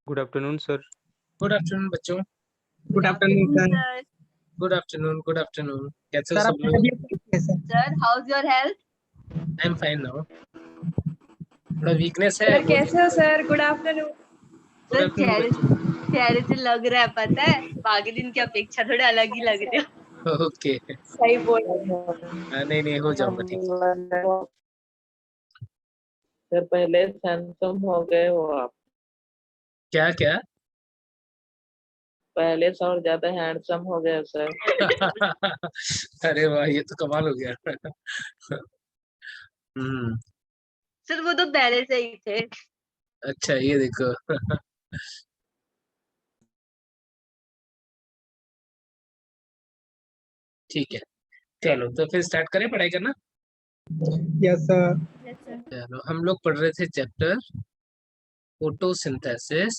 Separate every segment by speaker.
Speaker 1: Good afternoon sir.
Speaker 2: Good afternoon बच्चों।
Speaker 3: Good afternoon sir.
Speaker 4: sir.
Speaker 2: Good afternoon कैसे हो
Speaker 3: sir
Speaker 2: सब
Speaker 3: आपकी
Speaker 2: लोग?
Speaker 3: तबीयत कैसी है sir?
Speaker 4: Sir, how's your health?
Speaker 2: I am fine now. थोड़ा वीकनेस है।
Speaker 5: सर कैसे हो sir? Good afternoon.
Speaker 2: Good
Speaker 4: sir
Speaker 2: afternoon
Speaker 4: चेहरे से लग रहा है, पता है बाकी दिन की अपेक्षा थोड़े अलग ही लग रहे हो।
Speaker 2: बच्चों। ओके।
Speaker 5: सही बोला।
Speaker 2: नहीं हो जाऊंगा ठीक।
Speaker 6: सर पहले हैंडसम हो गए हो आप,
Speaker 2: क्या क्या?
Speaker 6: पहले से और ज्यादा हैंडसम हो गए सर।
Speaker 2: अरे वाह, ये तो कमाल हो गया। हम्म।
Speaker 4: सर वो तो पहले से ही थे।
Speaker 2: अच्छा ये देखो। ठीक है, चलो तो फिर स्टार्ट करें पढ़ाई करना।
Speaker 3: Yes sir.
Speaker 2: चलो हम लोग पढ़ रहे थे chapter photosynthesis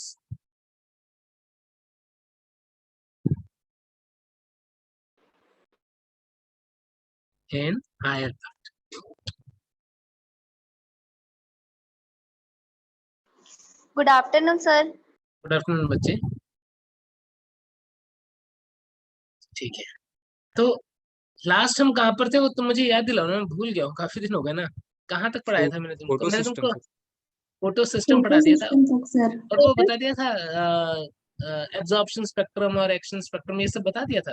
Speaker 2: in higher.
Speaker 4: Good afternoon sir.
Speaker 2: Good afternoon बच्चे। ठीक है, तो लास्ट हम कहाँ पर थे वो तो मुझे याद दिलाओ ना, मैं भूल गया हूँ, काफी दिन हो गए ना। कहाँ तक पढ़ाया था मैंने तुमको?
Speaker 1: फोटो
Speaker 2: मैंने
Speaker 1: सिस्टम
Speaker 2: तुमको फोटो सिस्टम पढ़ा दिया था
Speaker 5: सर
Speaker 2: और वो बता दिया था एब्जॉर्प्शन स्पेक्ट्रम और एक्शन स्पेक्ट्रम, ये सब बता दिया था।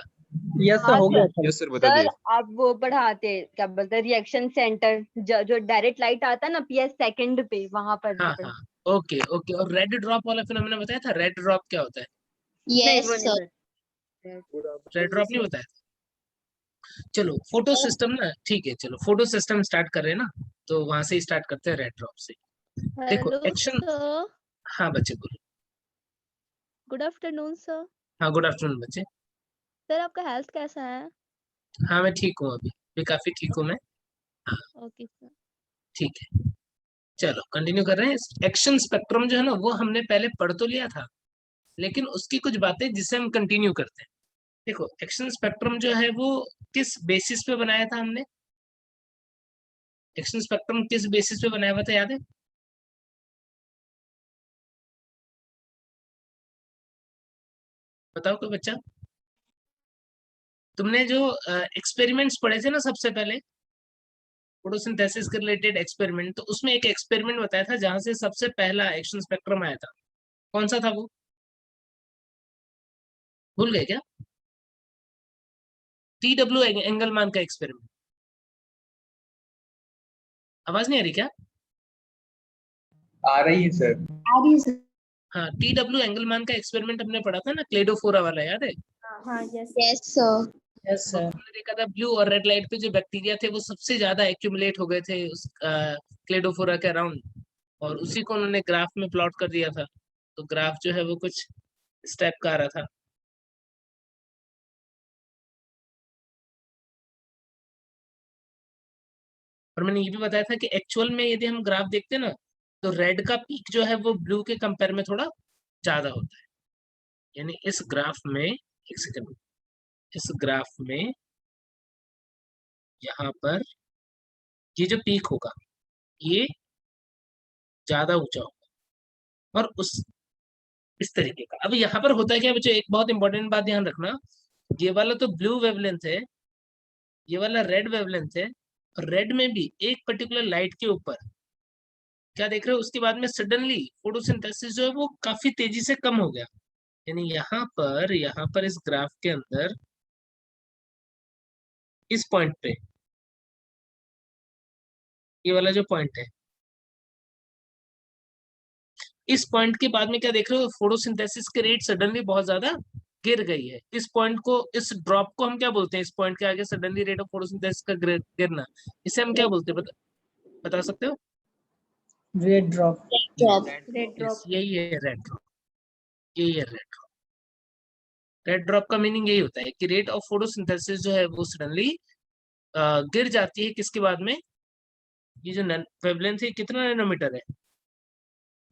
Speaker 3: यस सर, हो गया सर।
Speaker 1: यस सर बता
Speaker 4: सर
Speaker 1: दिए।
Speaker 4: आप वो पढ़ाते क्या बोलते हैं रिएक्शन सेंटर, जो डायरेक्ट लाइट आता है ना पीएस सेकंड पे, वहां पर
Speaker 2: हाँ हाँ, ओके ओके। और रेड ड्रॉप वाला फिर हमने बताया था, रेड ड्रॉप क्या होता है?
Speaker 4: नहीं वो नहीं
Speaker 2: रेड ड्रॉप नहीं बताया था। चलो फोटो सिस्टम ना, ठीक है चलो फोटो सिस्टम स्टार्ट कर रहे हैं ना, तो वहां से ही स्टार्ट करते हैं, रेड ड्रॉप से। देखो एक्शन।
Speaker 7: सर,
Speaker 2: हाँ बच्चे बोलो।
Speaker 7: Good afternoon sir.
Speaker 2: हाँ गुड आफ्टरनून बच्चे।
Speaker 7: सर आपका हेल्थ कैसा है?
Speaker 2: हाँ मैं ठीक हूँ, अभी काफी ठीक हूँ मैं।
Speaker 7: Okay sir.
Speaker 2: ठीक है, चलो कंटिन्यू कर रहे हैं। एक्शन स्पेक्ट्रम जो है ना वो हमने पहले पढ़ तो लिया था, लेकिन उसकी कुछ बातें जिससे हम कंटिन्यू करते हैं। देखो एक्शन स्पेक्ट्रम जो है वो किस बेसिस पे बनाया था हमने? एक्शन स्पेक्ट्रम किस बेसिस पे बनाया हुआ था, याद है? बताओ कोई बच्चा। तुमने जो एक्सपेरिमेंट्स पढ़े थे ना सबसे पहले, फोटोसिंथेसिस के रिलेटेड एक्सपेरिमेंट, तो उसमें एक एक्सपेरिमेंट बताया था जहां से सबसे पहला एक्शन स्पेक्ट्रम आया था। कौन सा था वो? भूल गए क्या? TW एंगलमान का एक्सपेरिमेंट। आवाज नहीं आ रही क्या?
Speaker 3: आ रही है सर।
Speaker 5: आ रही है सर।
Speaker 2: हाँ, TW एंगलमान का एक्सपेरिमेंट हमने पढ़ा था ना, क्लेडोफोरा वाला, याद है?
Speaker 5: हाँ यस
Speaker 7: यस सर।
Speaker 6: यस
Speaker 2: तो
Speaker 6: सर।
Speaker 2: हमने देखा था ब्लू और रेड लाइट पे जो बैक्टीरिया थे वो सबसे ज्यादा एक्यूमुलेट हो गए थे उस क्लेडोफोरा के अराउंड, और उसी को उन्होंने ग्राफ में प्लॉट कर दिया था। तो ग्राफ जो है वो कुछ इस टाइप का आ रहा था। और मैंने ये भी बताया था कि एक्चुअल में यदि हम ग्राफ देखते हैं ना, तो रेड का पीक जो है वो ब्लू के कंपेयर में थोड़ा ज्यादा होता है। यानी इस ग्राफ में, एक सेकंड, इस ग्राफ में यहाँ पर ये जो पीक होगा ये ज्यादा ऊंचा होगा, और उस इस तरीके का। अब यहाँ पर होता है क्या बच्चों, एक बहुत इंपॉर्टेंट बात ध्यान रखना, ये वाला तो ब्लू वेवलेंथ है, ये वाला रेड वेवलेंथ है, और रेड में भी एक पर्टिकुलर लाइट के ऊपर क्या देख रहे हो, उसके बाद में सडनली फोटोसिंथेसिस जो है वो काफी तेजी से कम हो गया। यानी यहाँ पर इस ग्राफ के अंदर इस पॉइंट पे, ये वाला जो पॉइंट है, इस पॉइंट के बाद में क्या देख रहे हो, फोटोसिंथेसिस के रेट सडनली बहुत ज्यादा गिर गई है। इस पॉइंट को, इस ड्रॉप को हम क्या बोलते हैं? इस पॉइंट के आगे सडनली रेट ऑफ फोटोसिंथेसिस का गिरना, इसे हम क्या बोलते हैं? बता सकते हो?
Speaker 3: Red drop.
Speaker 5: Red drop.
Speaker 2: यही है रेड ड्रॉप, यही है रेड ड्रॉप। रेड ड्रॉप का मीनिंग यही होता है कि रेट ऑफ फोटोसिंथेसिस जो है वो सडनली गिर जाती है। किसके बाद में? ये जो वेवलेंथ है कितना नैनोमीटर है?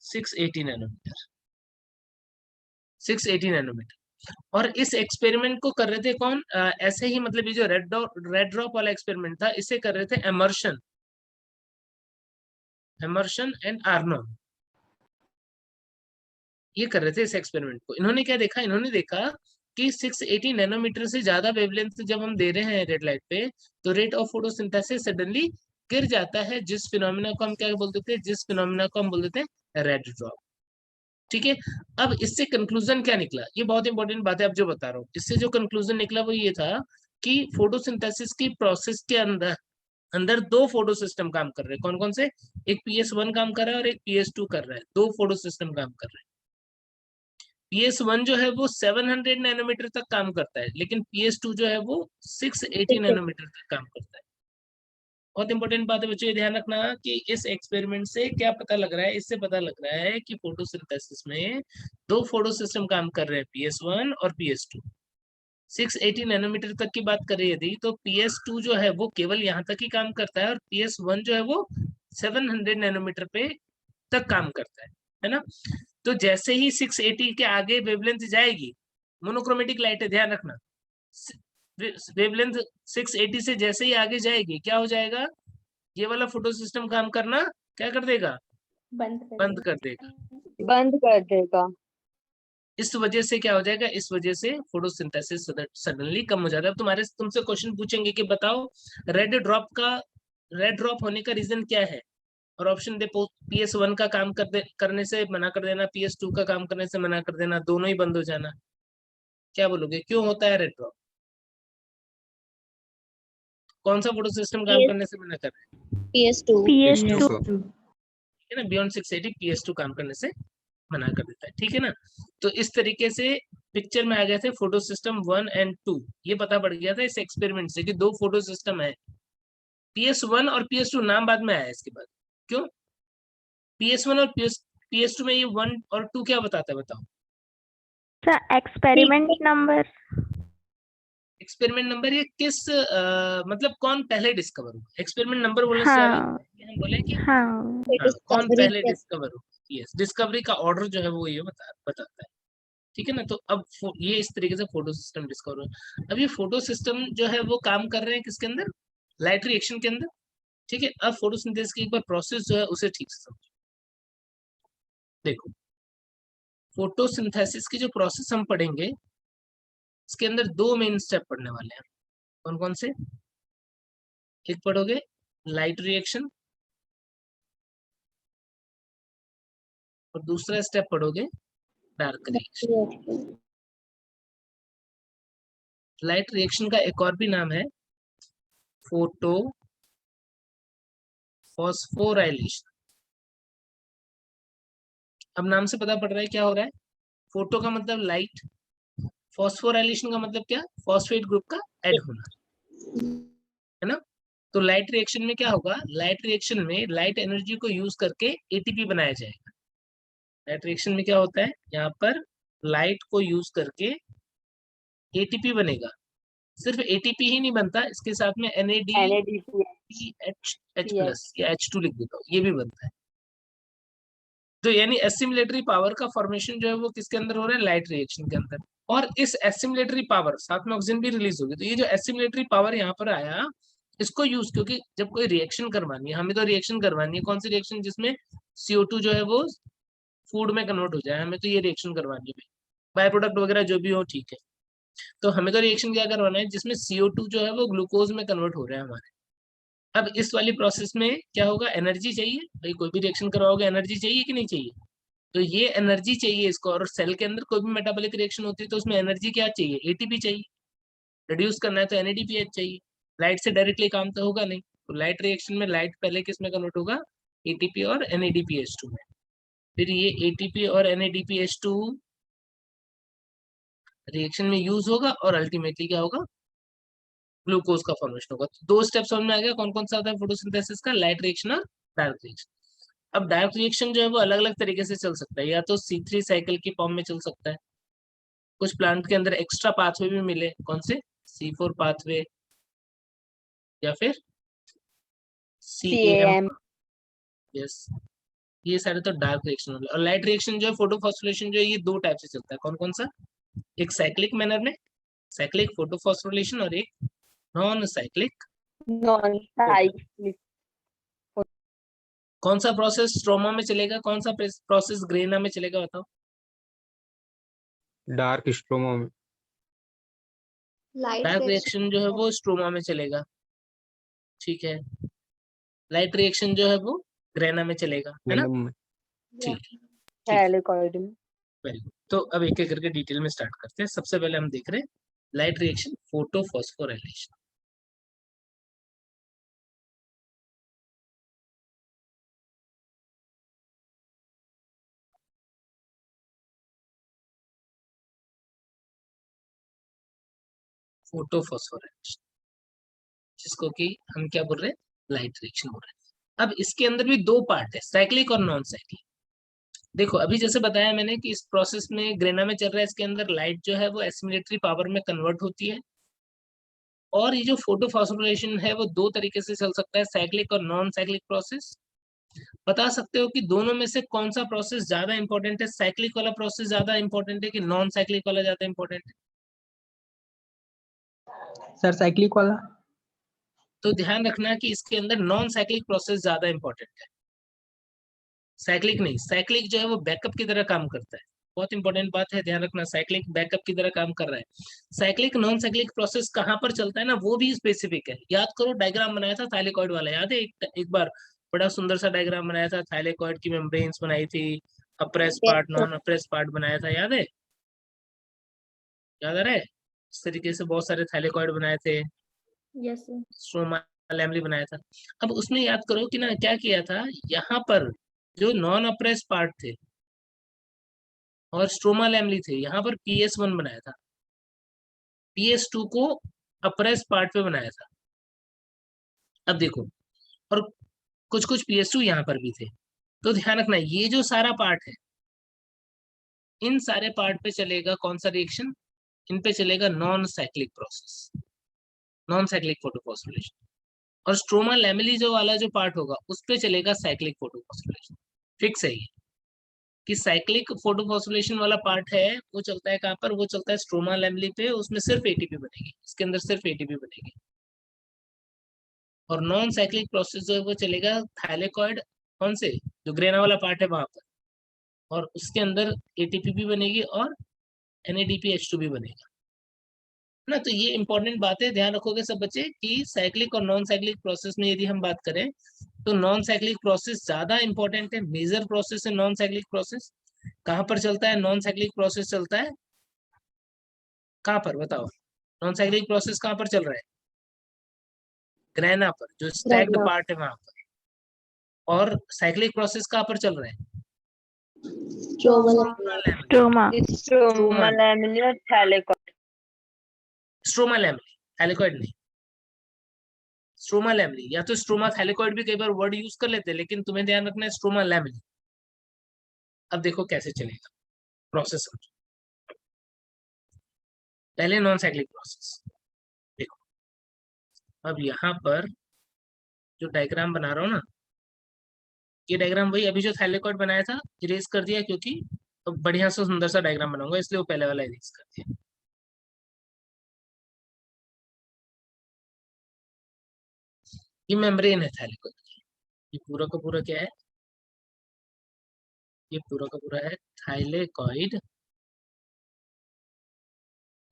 Speaker 2: 680 नैनोमीटर, 680 नैनोमीटर। और इस एक्सपेरिमेंट को कर रहे थे कौन? ऐसे ही, मतलब ये जो रेड ड्रॉप वाला एक्सपेरिमेंट था, इसे कर रहे थे एमर्शन, एमर्शन एंड आर्नो। ये कर रहे थे इस एक्सपेरिमेंट को। इन्होंने क्या देखा, इन्होंने देखा कि 680 नैनोमीटर से ज्यादा वेवलेंथ जब हम दे रहे हैं रेड लाइट पे, तो रेट ऑफ फोटोसिंथेसिस सडनली गिर जाता है, जिस फिनोमेना को हम क्या बोल देते हैं, जिस फिनोमेना को हम बोल देते हैं रेड ड्रॉप। ठीक है, अब इससे कंक्लूजन क्या निकला, ये बहुत इंपॉर्टेंट बात है अब जो बता रहा हूँ। इससे जो कंक्लूजन निकला वो ये था कि फोटोसिंथेसिस की प्रोसेस के अंदर अंदर दो फोटो सिस्टम काम कर रहे हैं। कौन कौन से, एक PS1 काम कर रहा है और एक PS2 कर रहा है, दो फोटो सिस्टम काम कर रहे हैं। PS1 जो है वो 700 नैनोमीटर तक काम करता है, लेकिन PS2 जो है वो 680 नैनोमीटर तक काम करता है। बहुत इंपॉर्टेंट बात है बच्चों, ये ध्यान रखना कि इस एक्सपेरिमेंट से क्या पता लग रहा है, इससे पता लग रहा है कि फोटोसिंथेसिस में दो फोटो सिस्टम काम कर रहे हैं, PS1 और PS2। 680 नैनोमीटर तक की बात करें यदि, तो PS2 जो है वो केवल यहाँ तक ही काम करता है, और PS1 जो है वो 700 नैनोमीटर पे तक काम करता है ना। तो जैसे ही 680 के आगे वेवलेंथ जाएगी, मोनोक्रोमेटिक लाइट है ध्यान रखना, वेवलेंथ 680 से जैसे ही आगे जाएगी क्या हो जाएगा, ये वाला फोटो सिस्टम काम करना क्या कर देगा, बंद कर देगा।
Speaker 4: बंद कर देगा।
Speaker 2: इस वजह से क्या हो जाएगा, इस वजह से फोटोसिंथेसिस सडनली कम हो जाता है। अब तुमसे क्वेश्चन पूछेंगे कि बताओ रेड ड्रॉप होने का रीजन क्या है, और ऑप्शन दे, PS1 का काम करने से मना कर देना, PS2 का काम करने से मना कर देना, दोनों ही बंद हो जाना। क्या बोलोगे, क्यों होता है रेड ड्रॉप, कौन सा फोटो सिस्टम काम करने से मना कर रहा है,
Speaker 5: PS2
Speaker 2: है ना, बियॉन्ड 680 PS2 काम करने से मना कर देता है। ठीक है ना, तो इस तरीके से पिक्चर में आ गए थे फोटो सिस्टम 1 और 2। ये पता पड़ गया था इस एक्सपेरिमेंट से कि दो फोटो सिस्टम है। PS1 और PS2 नाम बाद में आया इसके बाद, क्यों, PS1 और PS2 में ये 1 और 2 क्या बताता है बताओ,
Speaker 5: एक्सपेरिमेंट नंबर
Speaker 2: एक्सपेरिमेंट नंबर, ये किस मतलब कौन पहले डिस्कवर हुआ, एक्सपेरिमेंट नंबर बोलने से
Speaker 5: हाँ
Speaker 2: हम बोले कि
Speaker 5: हाँ
Speaker 2: कौन पहले डिस्कवर हुआ। यस, डिस्कवरी का ऑर्डर जो है वो ये बताता है। ठीक है ना, तो अब ये इस तरीके से फोटो सिस्टम डिस्कवर हुआ। अब ये फोटो सिस्टम जो है वो काम कर रहे हैं किसके अंदर, लाइट रिएक्शन के अंदर। ठीक है, अब फोटोसिंथेसिस की एक बार प्रोसेस जो है उसे ठीक से समझो। देखो, फोटोसिंथेसिस की जो प्रोसेस हम पढ़ेंगे, इसके अंदर दो मेन स्टेप पढ़ने वाले हैं। कौन कौन से, एक पढ़ोगे लाइट रिएक्शन, और दूसरा स्टेप पढ़ोगे डार्क रिएक्शन। लाइट रिएक्शन का एक और भी नाम है फोटो फॉस्फोराइलेशन। अब नाम से पता पड़ रहा है क्या हो रहा है, फोटो का मतलब लाइट, फॉस्फोराइलेशन का मतलब क्या, फॉस्फेट ग्रुप का ऐड होना, है ना। तो लाइट रिएक्शन में क्या होगा, लाइट रिएक्शन में लाइट एनर्जी को यूज करके एटीपी बनाया जाएगा। लाइट रिएक्शन में क्या होता है, यहाँ पर लाइट को यूज करके एटीपी बनेगा। सिर्फ एटीपी ही नहीं बनता, इसके साथ में NADPH प्लस या H2 लिख देता हूँ, ये भी बनता है। तो यानी एसिमिलेटरी पावर का फॉर्मेशन जो है वो किसके अंदर हो रहा है, लाइट रिएक्शन के अंदर। और इस एसिमिलेटरी पावर साथ में ऑक्सीजन भी रिलीज होगी, तो ये जो एसिमिलेटरी पावर यहाँ पर आया, इसको यूज, क्योंकि जब कोई रिएक्शन करवानी है, हमें तो रिएक्शन करवानी है, कौन सी रिएक्शन, जिसमें CO2 जो है वो फूड में कन्वर्ट हो जाए, हमें तो ये रिएक्शन करवानी है, बाय प्रोडक्ट वगैरह जो भी हो, ठीक है। तो हमें तो रिएक्शन क्या करवाना है, जिसमें CO2 जो है वो ग्लूकोज में कन्वर्ट हो रहा है हमारे। अब इस वाली प्रोसेस में क्या होगा, एनर्जी चाहिए भाई, कोई भी रिएक्शन करवाओगे एनर्जी चाहिए कि नहीं चाहिए, तो ये एनर्जी चाहिए इसको। और सेल के अंदर कोई भी मेटाबॉलिक रिएक्शन होती है तो उसमें एनर्जी क्या चाहिए, एटीपी चाहिए। रिड्यूस करना है तो NADPH चाहिए। लाइट से डायरेक्टली काम तो होगा नहीं, तो लाइट रिएक्शन में लाइट पहले किस में कन्वर्ट होगा, एटीपी और NADPH2 में। फिर ये एटीपी और NADPH2 रिएक्शन में यूज होगा और अल्टीमेटली क्या होगा, ग्लूकोज का फॉर्मेशन होगा। तो दो स्टेप समझ में आ गया कौन कौन सा होता है फोटोसिंथेसिस का, लाइट रिएक्शन और डार्क रिएक्शन। अब डार्क रिएक्शन जो है वो अलग अलग तरीके से चल सकता है, या तो C3 साइकिल की फॉर्म में चल सकता है, कुछ प्लांट के अंदर एक्स्ट्रा पाथवे भी मिले, कौन से, C4 पाथवे, या फिर CAM। यस, ये सारे तो डार्क रिएक्शन होंगे। और लाइट रिएक्शन जो है, फोटोफॉस्फोरिलेशन जो है, ये दो टाइप से चलता है। कौन कौन सा, एक साइक्लिक मैनर में, साइक्लिक फोटोफॉस्फोरिलेशन, और एक नॉन साइक्लिक। कौन सा प्रोसेस स्ट्रोमा में चलेगा, कौन सा प्रोसेस ग्रेना में चलेगा, बताओ।
Speaker 1: डार्क स्ट्रोमा में।
Speaker 2: डार्क रिएक्शन जो है वो स्ट्रोमा में चलेगा, ठीक है। लाइट रिएक्शन जो है वो ग्रेना में चलेगा, है ना,
Speaker 1: वेनम में।
Speaker 2: ठीक है।
Speaker 4: थैलेकॉइड में।
Speaker 2: Very good. तो अब एक एक करके डिटेल में स्टार्ट करते हैं। सबसे पहले हम देख रहे हैं लाइट रिएक्शन, फोटोफॉस्फोराइलेशन। फोटोफॉस्फोराइलेशन, जिसको कि हम क्या बोल रहे हैं, लाइट रिएक्शन बोल रहे हैं। अब इसके अंदर भी दो पार्ट है, साइक्लिक और नॉन साइक्लिक। देखो अभी जैसे बताया मैंने कि इस प्रोसेस में ग्रेना में चल रहा है, इसके अंदर लाइट जो है वो एसिमिलेटरी पावर में कन्वर्ट होती है। और ये जो फोटोफॉस्फोराइलेशन है वो दो तरीके से चल सकता है, साइक्लिक और नॉन साइक्लिक प्रोसेस। बता सकते हो कि दोनों में से कौन सा प्रोसेस ज्यादा इंपॉर्टेंट है, साइक्लिक वाला प्रोसेस ज्यादा इंपॉर्टेंट है कि नॉन साइक्लिक वाला ज्यादा इंपॉर्टेंट है?
Speaker 3: सर साइक्लिक वाला।
Speaker 2: तो ध्यान रखना कि इसके अंदर नॉन साइक्लिक प्रोसेस ज्यादा इंपॉर्टेंट है, साइक्लिक नहीं। साइक्लिक जो है वो बैकअप की तरह काम करता है, बहुत इंपॉर्टेंट बात है, ध्यान रखना, साइक्लिक बैकअप की तरह काम कर रहा है। साइक्लिक नॉन साइक्लिक प्रोसेस कहाँ पर चलता है ना, वो भी स्पेसिफिक है। याद करो डायग्राम बनाया था थाइलेकॉइड वाला, याद है? एक बार बड़ा सुंदर सा डायग्राम बनाया था, थाइलेकॉइड की मेम्ब्रेन्स बनाई थी, अप्रेस पार्ट, नॉन अप्रेस पार्ट बनाया था, याद है? याद आ रहा है? इस तरीके से बहुत सारे थाइलेकॉइड बनाए थे,
Speaker 7: यस सर।
Speaker 2: स्ट्रोमा लैमली बनाया था। अब उसमें याद करो कि ना क्या किया था, यहाँ पर जो नॉन अप्रेस पार्ट थे और स्ट्रोमा लैमली थे, यहाँ पर PS1 बनाया था, PS2 को अप्रेस पार्ट पे बनाया था। अब देखो, और कुछ कुछ PS2 यहाँ पर भी थे। तो ध्यान रखना ये जो सारा पार्ट है, इन सारे पार्ट पे चलेगा कौन सा रिएक्शन, इन पे चलेगा non cyclic process, non cyclic photophosphorylation. और स्ट्रोमा लैमेली जो वाला जो पार्ट होगा उस पे चलेगा साइक्लिक फोटोफॉस्फोराइलेशन। फिक्स है ये कि साइक्लिक फोटोफॉस्फोराइलेशन वाला पार्ट है वो चलता है कहाँ पर, वो चलता है स्ट्रोमा लैमेली पे, उसमें सिर्फ ATP बनेगी, इसके अंदर सिर्फ ATP बनेगी। और नॉन साइक्लिक प्रोसेस जो है वो चलेगा थाइलेकॉइड, कौन से, जो ग्रेना वाला पार्ट है वहां पर, और उसके अंदर ATP भी बनेगी और NADPH2 भी बनेगा ना। तो ये इंपॉर्टेंट बात है, ध्यान रखोगे सब बच्चे कि साइक्लिक और नॉन साइक्लिक प्रोसेस में यदि हम बात करें तो नॉन साइक्लिक प्रोसेस ज्यादा इंपॉर्टेंट है, मेजर प्रोसेस है नॉन साइक्लिक प्रोसेस। कहाँ पर चलता है नॉन साइक्लिक प्रोसेस, चलता है कहाँ पर बताओ, नॉन साइक्लिक प्रोसेस कहाँ पर चल रहा है, ग्रेना पर, जो स्टैक्ड पार्ट है वहां पर। और साइक्लिक प्रोसेस कहाँ पर चल रहा है,
Speaker 5: स्ट्रोमा।
Speaker 4: स्ट्रोमा लैमिनी और थैलेकॉइड।
Speaker 2: स्ट्रोमा लैमली, थैलेकॉइड नहीं, स्ट्रोमा लैमली। या तो स्ट्रोमा थैलेकॉइड भी कई बार वर्ड यूज कर लेते हैं, लेकिन तुम्हें ध्यान रखना है स्ट्रोमा लैमली। अब देखो कैसे चलेगा प्रोसेस, पहले नॉन साइक्लिक प्रोसेस देखो। अब यहाँ पर जो डायग्राम बना रहा हूँ ना, ये डायग्राम वही अभी जो थैलेकॉइड बनाया था इरेज कर दिया, क्योंकि अब बढ़िया सा सुंदर सा डायग्राम बनाऊंगा, इसलिए वो पहले वाला इरेज कर दिया। ये मेम्ब्रेन है थैलेकॉइड की, ये पूरा का पूरा क्या है, ये पूरा का पूरा है थाइलेकॉइड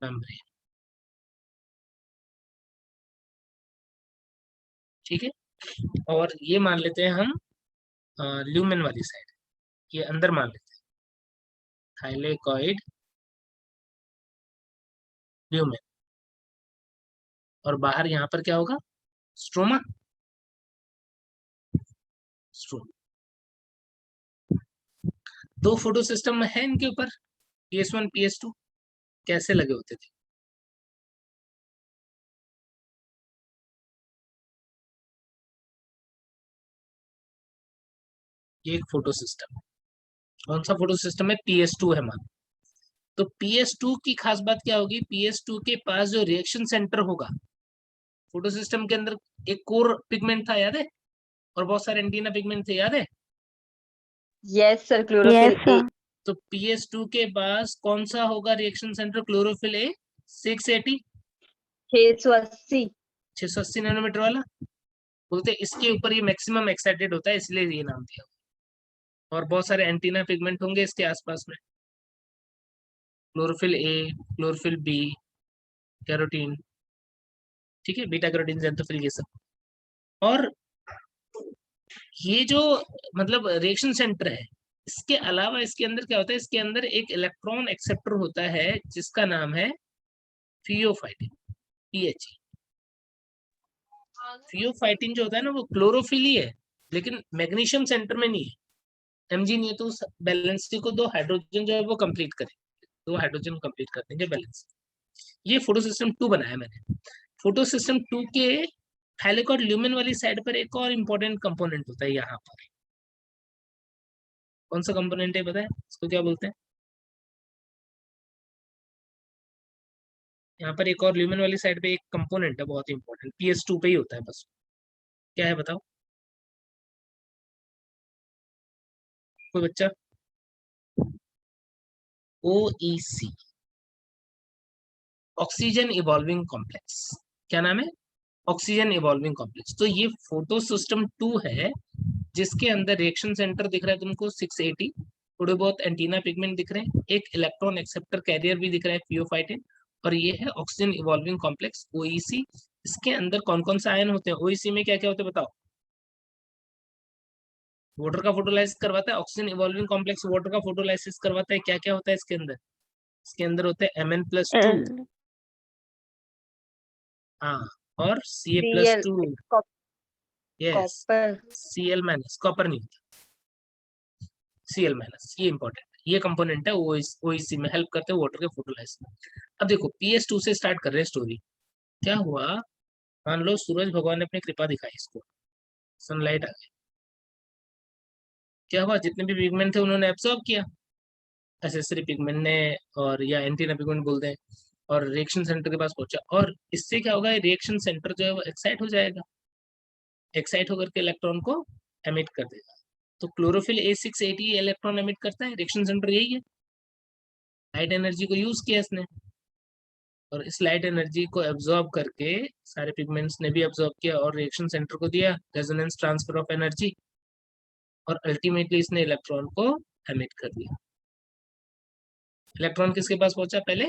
Speaker 2: मेम्ब्रेन, ठीक है। और ये मान लेते हैं हम ल्यूमेन वाली साइड, ये अंदर मान लेते हैं थाइलेकॉइड ल्यूमेन, और बाहर यहाँ पर क्या होगा, स्ट्रोमा, स्ट्रोमा। दो फोटो सिस्टम है इनके ऊपर, PS1 PS2, कैसे लगे होते थे, ये एक फोटो सिस्टम है, कौन सा फोटो सिस्टम है, PS2 है मान। तो PS2 की खास बात क्या होगी, PS2 के पास जो रिएक्शन सेंटर होगा, फोटो सिस्टम के अंदर एक कोर पिगमेंट था, याद है, और बहुत सारे एंटीना पिगमेंट थे, याद है?
Speaker 4: यस सर, क्लोरोफिल
Speaker 5: यस
Speaker 4: ए।
Speaker 5: सर।
Speaker 2: तो PS2 के पास कौन सा होगा reaction centre, chlorophyll A 680,
Speaker 4: 680।
Speaker 2: 680 nanometre वाला बोलते हैं, इसके ऊपर ये मैक्सिमम एक्साइटेड होता है, इसलिए ये नाम दिया। और बहुत सारे एंटीना पिगमेंट होंगे इसके आसपास में, chlorophyll A, chlorophyll B, carotene, ठीक है, बीटा कैरोटीन, ज़ैंथोफिल, ये सब। और ये जो मतलब रिएक्शन सेंटर है, इसके अलावा इसके अंदर क्या होता है, इसके अंदर एक इलेक्ट्रॉन एक्सेप्टर होता है जिसका नाम है फियोफाइटिन, पीएचई। फियोफाइटिन जो होता है ना, वो क्लोरोफिल ही है, लेकिन मैग्नीशियम सेंटर में नहीं है। एमजी नहीं है तो उस बैलेंस को दो हाइड्रोजन जो है वो कंप्लीट करेंगे, दो हाइड्रोजन कंप्लीट कर देंगे बैलेंस। ये फोटो सिस्टम 2 बनाया मैंने। फोटो सिस्टम 2 के थैलेक और ल्यूमेन वाली साइड पर एक और इम्पोर्टेंट कंपोनेंट होता है यहाँ पर। कौन सा कंपोनेंट है पता है इसको क्या बोलते हैं? यहाँ पर एक और ल्यूमेन वाली साइड पे एक कंपोनेंट है बहुत इंपॉर्टेंट, PS2 पे ही होता है बस। क्या है बताओ कोई बच्चा? OEC, oxygen evolving complex. क्या नाम है? Oxygen evolving complex. तो ये फोटो सिस्टम 2 है जिसके अंदर रिएक्शन सेंटर दिख रहा है तुमको 680, थोड़े बहुत एंटीना पिगमेंट दिख रहे हैं, एक इलेक्ट्रॉन एक्सेप्टर कैरियर भी दिख रहा है फियोफाइटिन, और ये है ऑक्सीजन इवॉल्विंग कॉम्प्लेक्स OEC। इसके अंदर कौन कौन सा आयन होते हैं? OEC में क्या क्या होते हैं बताओ? वाटर का फोटोलाइसिस करवाता है, ऑक्सीजन इवॉल्विंग कॉम्प्लेक्स वाटर का फोटोलाइसिस करवाता है। क्या क्या होता है इसके अंदर? इसके अंदर होते हैं Mn+2,
Speaker 5: L
Speaker 2: हाँ, और
Speaker 4: Cl,
Speaker 2: Ca+2, yes,
Speaker 4: copper.
Speaker 2: Cl-, copper नहीं होता, Cl-, ये इंपॉर्टेंट है, ये कंपोनेंट है OEC में हेल्प करते हैं वाटर के फोटोलाइसिस में। अब देखो PS2 से स्टार्ट कर रहे हैं स्टोरी। क्या हुआ, मान लो सूरज भगवान ने अपनी कृपा दिखाई, इसको सनलाइट आ गई, क्या हुआ, जितने भी पिगमेंट थे उन्होंने एब्सॉर्ब किया, एसेसरी पिगमेंट ने, और या एंटीना पिगमेंट बोलते हैं, और रिएक्शन सेंटर के पास पहुंचा, और इससे क्या होगा, रिएक्शन सेंटर जो है वो एक्साइट हो जाएगा, एक्साइट होकर के इलेक्ट्रॉन को एमिट कर देगा। तो क्लोरोफिल A680 इलेक्ट्रॉन एमिट करता है, रिएक्शन सेंटर यही है, लाइट एनर्जी को यूज किया इसने, और इस लाइट एनर्जी को एब्जॉर्ब करके सारे पिगमेंट्स ने भी एब्जॉर्ब किया और रिएक्शन सेंटर को दिया रेजोनेंस ट्रांसफर ऑफ एनर्जी, और अल्टीमेटली इसने इलेक्ट्रॉन को एमिट कर दिया। इलेक्ट्रॉन किसके पास पहुंचा पहले?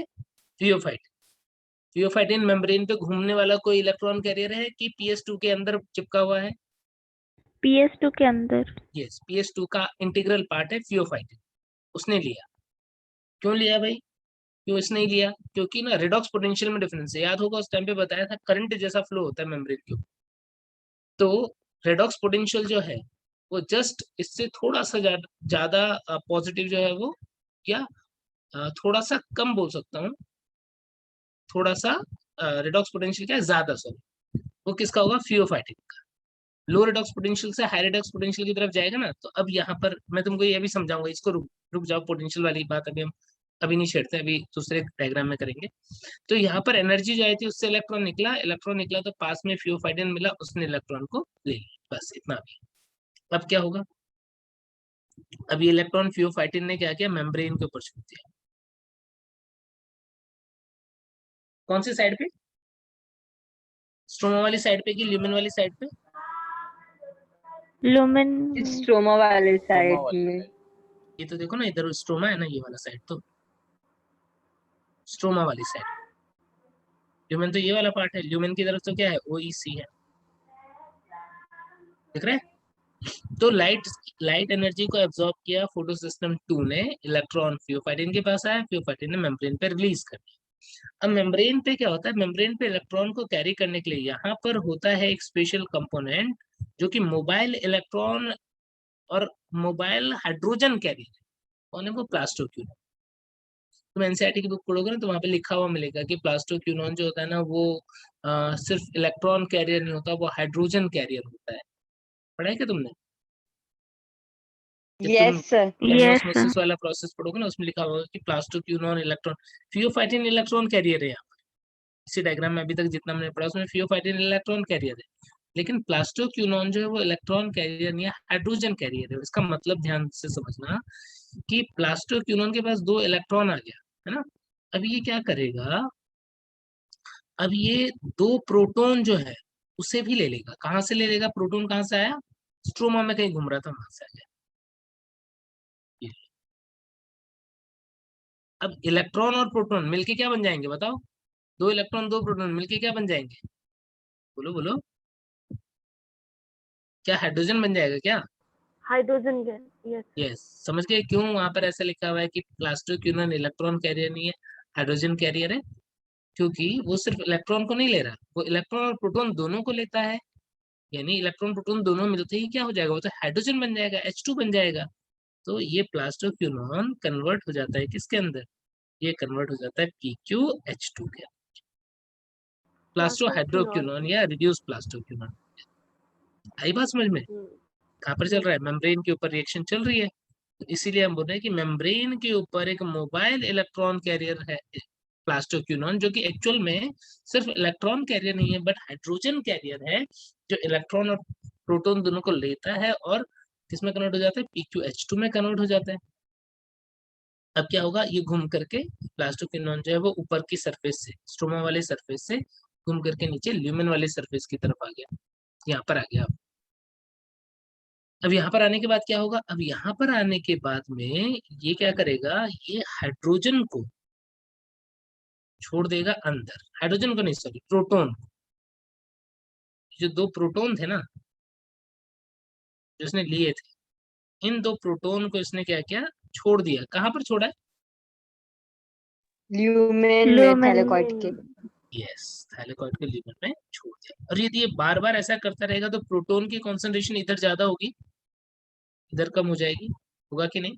Speaker 2: फियोफाइटिन। फियोफाइटिन मेम्ब्रेन पे घूमने वाला कोई इलेक्ट्रॉन कैरियर है कि PS2 के अंदर चिपका हुआ है?
Speaker 5: PS2 के अंदर।
Speaker 2: यस, PS2 का इंटीग्रल पार्ट है फियोफाइटिन, उसने लिया। क्यों लिया भाई? क्यों इसने लिया? क्योंकि ना रिडॉक्स पोटेंशियल में डिफरेंस है, याद होगा उस टाइम पे बताया था, करंट जैसा फ्लो होता है मेम्ब्रेन के ऊपर। तो रेडॉक्स पोटेंशियल जो है वो जस्ट इससे थोड़ा सा ज्यादा पॉजिटिव जो है वो, या थोड़ा सा कम बोल सकता हूँ, थोड़ा सा रिडॉक्स पोटेंशियल क्या है, ज्यादा, सॉरी, वो किसका होगा? फियोफाइटिन का। लो रिडॉक्स पोटेंशियल से हाई रिडॉक्स पोटेंशियल की तरफ जाएगा ना, तो अब यहाँ पर मैं तुमको ये भी समझाऊंगा, इसको रुक जाओ, पोटेंशियल वाली बात अभी हम अभी नहीं छेड़ते, अभी दूसरे डायग्राम में करेंगे। तो यहाँ पर एनर्जी जो आई थी उससे इलेक्ट्रॉन निकला तो पास में फियोफाइटिन मिला, उसने इलेक्ट्रॉन को ले लिया, बस इतना भी। अब क्या होगा, अब ये इलेक्ट्रॉन फियोफाइटिन ने क्या किया, मेम्ब्रेन के ऊपर छोड़ दिया। कौन सी साइड पे? स्ट्रोमा वाली साइड पे कि ल्यूमेन वाली साइड पे?
Speaker 5: लुमेन।
Speaker 4: स्ट्रोमा वाले साइड में।
Speaker 2: ये तो देखो ना, इधर स्ट्रोमा है ना, ये वाला साइड तो स्ट्रोमा वाली साइड, ल्यूमेन तो ये वाला पार्ट है, ल्यूमेन की तरफ तो क्या है, OEC है, देख रहे हैं? तो लाइट एनर्जी को एब्जॉर्ब किया फोटो सिस्टम 2 ने, इलेक्ट्रॉन फियोफाइटिन के पास आया, फियोफाइटिन ने मेम्ब्रेन पे रिलीज कर दिया। अब मेम्ब्रेन पे क्या होता है, मेम्ब्रेन पे इलेक्ट्रॉन को कैरी करने के लिए यहाँ पर होता है एक स्पेशल कंपोनेंट जो कि मोबाइल इलेक्ट्रॉन और मोबाइल हाइड्रोजन कैरियर है। कौन है वो? प्लास्टोक्यूनॉन। तुम एनसीईआरटी की बुक पढ़ोगे ना तो वहाँ पे लिखा हुआ मिलेगा कि प्लास्टोक्यूनॉन जो होता है ना वो सिर्फ इलेक्ट्रॉन कैरियर नहीं होता, वो हाइड्रोजन कैरियर होता है। पढ़ा है क्या तुमने? जब तुम
Speaker 4: यस सर।
Speaker 5: यस
Speaker 2: केमोस्मोसिस वाला प्रोसेस पढ़ोगे ना, उसमें लिखा होगा कि plastoquinone electron, pheophytin electron carrier है यहाँ पर। इसी डायग्राम में अभी तक जितना मैंने पढ़ा उसमें फियोफाइटिन इलेक्ट्रॉन कैरियर है, लेकिन प्लास्टोक्यूनॉन जो है वो इलेक्ट्रॉन कैरियर नहीं है, हाइड्रोजन कैरियर है। इसका मतलब ध्यान से समझना कि प्लास्टोक्यूनॉन के पास 2 इलेक्ट्रॉन आ गया है ना, अब ये क्या करेगा, अब ये 2 प्रोटॉन जो है उसे भी ले लेगा। कहाँ से ले लेगा? प्रोटॉन कहाँ से आया? स्ट्रोमा में कहीं घूम रहा था, वहां से आ गया। अब इलेक्ट्रॉन और प्रोटॉन मिलके क्या बन जाएंगे बताओ? 2 इलेक्ट्रॉन 2 प्रोटॉन मिलके क्या बन जाएंगे? बोलो बोलो, क्या हाइड्रोजन बन जाएगा क्या?
Speaker 1: Hydrogen gas, yes.
Speaker 2: यस, समझ गए क्यों वहां पर ऐसा लिखा हुआ है कि प्लास्टोक्यूनोन इलेक्ट्रॉन कैरियर नहीं है, हाइड्रोजन कैरियर है? क्योंकि वो सिर्फ इलेक्ट्रॉन को नहीं ले रहा, वो इलेक्ट्रॉन और प्रोटॉन दोनों को लेता है। यानी इलेक्ट्रॉन प्रोटॉन दोनों मिलते ही क्या हो जाएगा? वो तो हाइड्रोजन बन जाएगा, H2 बन जाएगा। तो ये प्लास्टोक्यूनोन कन्वर्ट हो जाता है किसके अंदर? ये कन्वर्ट हो जाता है PqH2 के। प्लास्टोहाइड्रोक्यूनोन या रिड्यूस प्लास्टोक्यूनोन। आई बात समझ में? कहाँ पर चल रहा है? मेम्ब्रेन के ऊपर रिएक्शन चल रही है, तो इसीलिए हम बोल रहे हैं कि मेम्ब्रेन के ऊपर एक मोबाइल इलेक्ट्रॉन कैरियर है प्लास्टोक्यूनोन, जो कि एक्चुअल में सिर्फ इलेक्ट्रॉन कैरियर नहीं है बट हाइड्रोजन कैरियर है, जो इलेक्ट्रॉन और प्रोटॉन दोनों को लेता है और किसमें कन्वर्ट हो जाता है? PqH2 में कन्वर्ट हो जाता है। अब क्या होगा? ये घूम करके प्लास्टोक्यूनोन जो है वो ऊपर की सरफेस से, स्ट्रोमा वाले सरफेस से घूम करके नीचे ल्यूमेन वाले सरफेस की तरफ आ गया, यहाँ पर आ गया। अब यहाँ पर आने के बाद क्या होगा? अब यहाँ पर आने के बाद में ये क्या करेगा? ये हाइड्रोजन को छोड़ देगा अंदर, हाइड्रोजन को नहीं सॉरी, प्रोटॉन। जो 2 प्रोटॉन थे ना जो इसने लिए थे, इन 2 प्रोटॉन को इसने क्या किया? छोड़ दिया। कहाँ पर छोड़ा है?
Speaker 4: ल्यूमेन में
Speaker 5: ल्यूमेन।
Speaker 4: थैलेकॉइड के।
Speaker 2: यस, थैलेकॉइड के ल्यूमेन में छोड़ दिया। और यदि ये बार बार ऐसा करता रहेगा तो प्रोटॉन की कॉन्सेंट्रेशन इधर ज्यादा होगी, इधर कम हो जाएगी, होगा कि नहीं?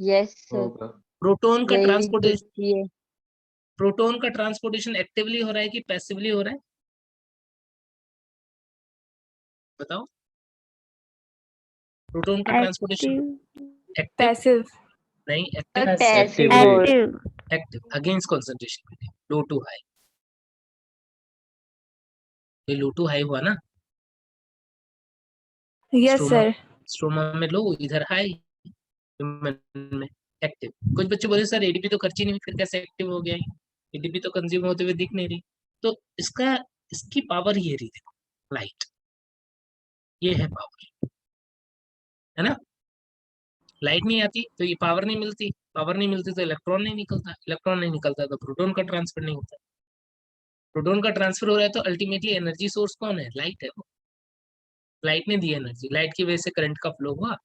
Speaker 4: यस सर,
Speaker 8: होगा।
Speaker 2: प्रोटॉन का
Speaker 4: यही तो
Speaker 2: ट्रांसपोर्टेशन,
Speaker 4: चाहिए।
Speaker 2: प्रोटॉन का ट्रांसपोर्टेशन एक्टिवली हो रहा है कि पैसिवली हो रहा है? बताओ। प्रोटॉन का ट्रांसपोर्टेशन
Speaker 5: एक्टिव।
Speaker 2: Active
Speaker 1: passive.
Speaker 2: नहीं, active
Speaker 4: passive
Speaker 8: Actively.
Speaker 4: Mode.
Speaker 5: Active.
Speaker 2: Active against concentration, low to high. ये लो टू हाई हुआ ना,
Speaker 1: यस सर।
Speaker 2: स्ट्रोमा में लो, इधर हाई, में एक्टिव। कुछ बच्चे बोले सर एडीपी तो खर्ची नहीं हुई, फिर कैसे एक्टिव हो गया? एडीपी तो कंज्यूम होते हुए दिख नहीं रही। तो इसकी पावर ये रही, देखो लाइट, ये है पावर, है ना? लाइट नहीं आती तो ये पावर नहीं मिलती, पावर नहीं मिलती तो इलेक्ट्रॉन नहीं निकलता, इलेक्ट्रॉन नहीं निकलता तो प्रोटॉन का ट्रांसफर नहीं होता। प्रोटॉन का ट्रांसफर हो रहा है तो अल्टीमेटली एनर्जी सोर्स कौन है? लाइट है। वो लाइट ने दी एनर्जी, लाइट की वजह से करंट का फ्लो हुआ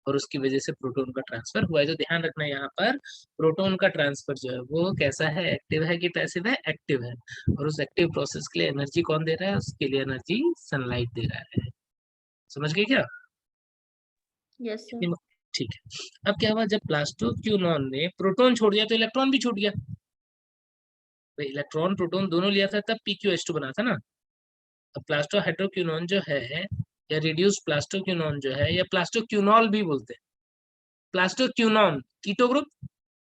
Speaker 2: और उसकी वजह से प्रोटॉन का ट्रांसफर हुआ है। तो ध्यान रखना यहाँ पर प्रोटॉन का ट्रांसफर जो है वो कैसा है? एक्टिव है कि पैसिव है? एक्टिव है। और उस एक्टिव प्रोसेस के लिए एनर्जी कौन दे रहा है? उसके लिए एनर्जी सनलाइट दे रहा है। समझ गए क्या?
Speaker 7: Yes sir.
Speaker 2: ठीक है। अब क्या हुआ? जब प्लास्टोक्यूनोन ने प्रोटॉन छोड़ दिया तो इलेक्ट्रॉन भी छूट गया। तो इलेक्ट्रॉन प्रोटॉन दोनों लिया था तब PqH2 बना था ना। अब प्लास्टोहाइड्रोक्यूनोन जो है या रिड्यूस प्लास्टोक्यूनोन जो है, या प्लास्टोक्यूनॉल भी बोलते हैं, प्लास्टोक्यूनोन कीटो ग्रुप,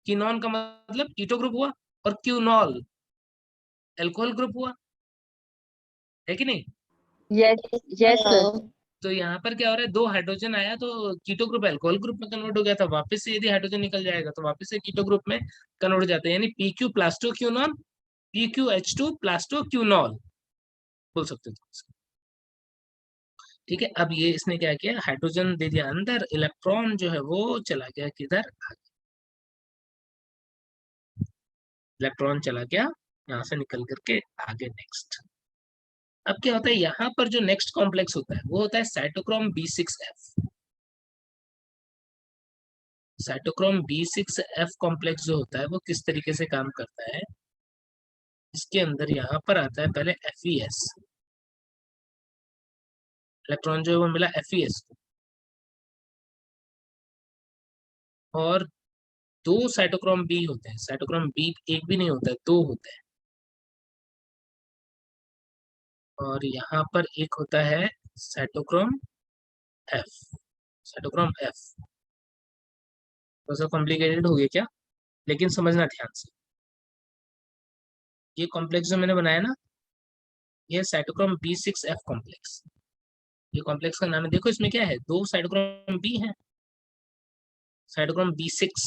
Speaker 2: कीनोन का मतलब कीटो ग्रुप हुआ, और क्यूनॉल अल्कोहल ग्रुप हुआ, है कि नहीं?
Speaker 4: Yes yes sir.
Speaker 2: तो यहाँ पर क्या हो रहा है? 2 हाइड्रोजन आया तो कीटो ग्रुप अल्कोहल ग्रुप में कन्वर्ट हो गया था, वापस से यदि हाइड्रोजन निकल जाएगा तो वापस से कीटो ग्रुप में कन्वर्ट हो जाता है। यानी PQ प्लास्टोक्यूनॉन, PQH2 प्लास्टोक्यूनॉल बोल सकते हो। ठीक है। अब ये इसने क्या किया? हाइड्रोजन दे दिया अंदर, इलेक्ट्रॉन जो है वो चला गया किधर? इलेक्ट्रॉन चला गया यहाँ से निकल करके आगे। नेक्स्ट, अब क्या होता है? यहाँ पर जो नेक्स्ट कॉम्प्लेक्स होता है वो होता है cytochrome B6F। Cytochrome B6F complex जो होता है वो किस तरीके से काम करता है? इसके अंदर यहाँ पर आता है पहले FeS, इलेक्ट्रॉन जो है वो मिला FeS को, और 2 साइटोक्रोम B होते हैं। साइटोक्रोम B एक भी नहीं होता है, 2 होते हैं। और यहाँ पर एक होता है साइटोक्रोम F। साइटोक्रोम F थोड़ा सा कॉम्प्लिकेटेड हो गया क्या? लेकिन समझना ध्यान से। ये कॉम्प्लेक्स जो मैंने बनाया ना, ये साइटोक्रोम B6F कॉम्प्लेक्स, ये कॉम्प्लेक्स का नाम है। देखो इसमें क्या है? 2 साइटोक्रोम B है, साइटोक्रोम B6,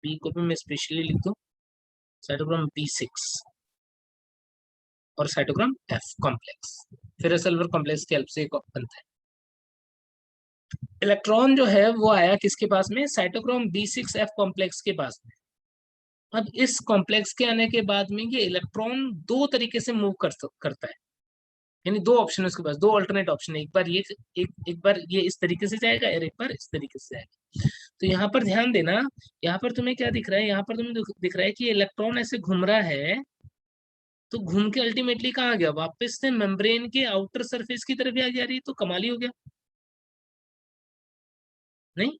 Speaker 2: B को भी मैं स्पेशली लिख दूं, साइटोक्रोम B6 और cytochrome F complex, ferrous sulphur complex की हेल्प से बनता है। इलेक्ट्रॉन जो है वो आया किसके पास में? साइटोक्रोम B6F कॉम्प्लेक्स के पास में। अब इस कॉम्प्लेक्स के आने के बाद में ये इलेक्ट्रॉन दो तरीके से मूव करता है, यानी दो ऑप्शन है उसके पास, दो अल्टरनेट ऑप्शन है। एक बार ये एक बार ये इस तरीके से जाएगा और एक बार इस तरीके से जाएगा। तो यहाँ पर ध्यान देना, यहाँ पर तुम्हें क्या दिख रहा है, यहाँ पर तुम्हें दिख रहा है कि इलेक्ट्रॉन ऐसे घूम रहा है, तो घूम के अल्टीमेटली कहाँ आ गया, वापस से मेम्ब्रेन के आउटर सरफेस की तरफ आ जा रही है। तो कमाल ही हो गया, नहीं?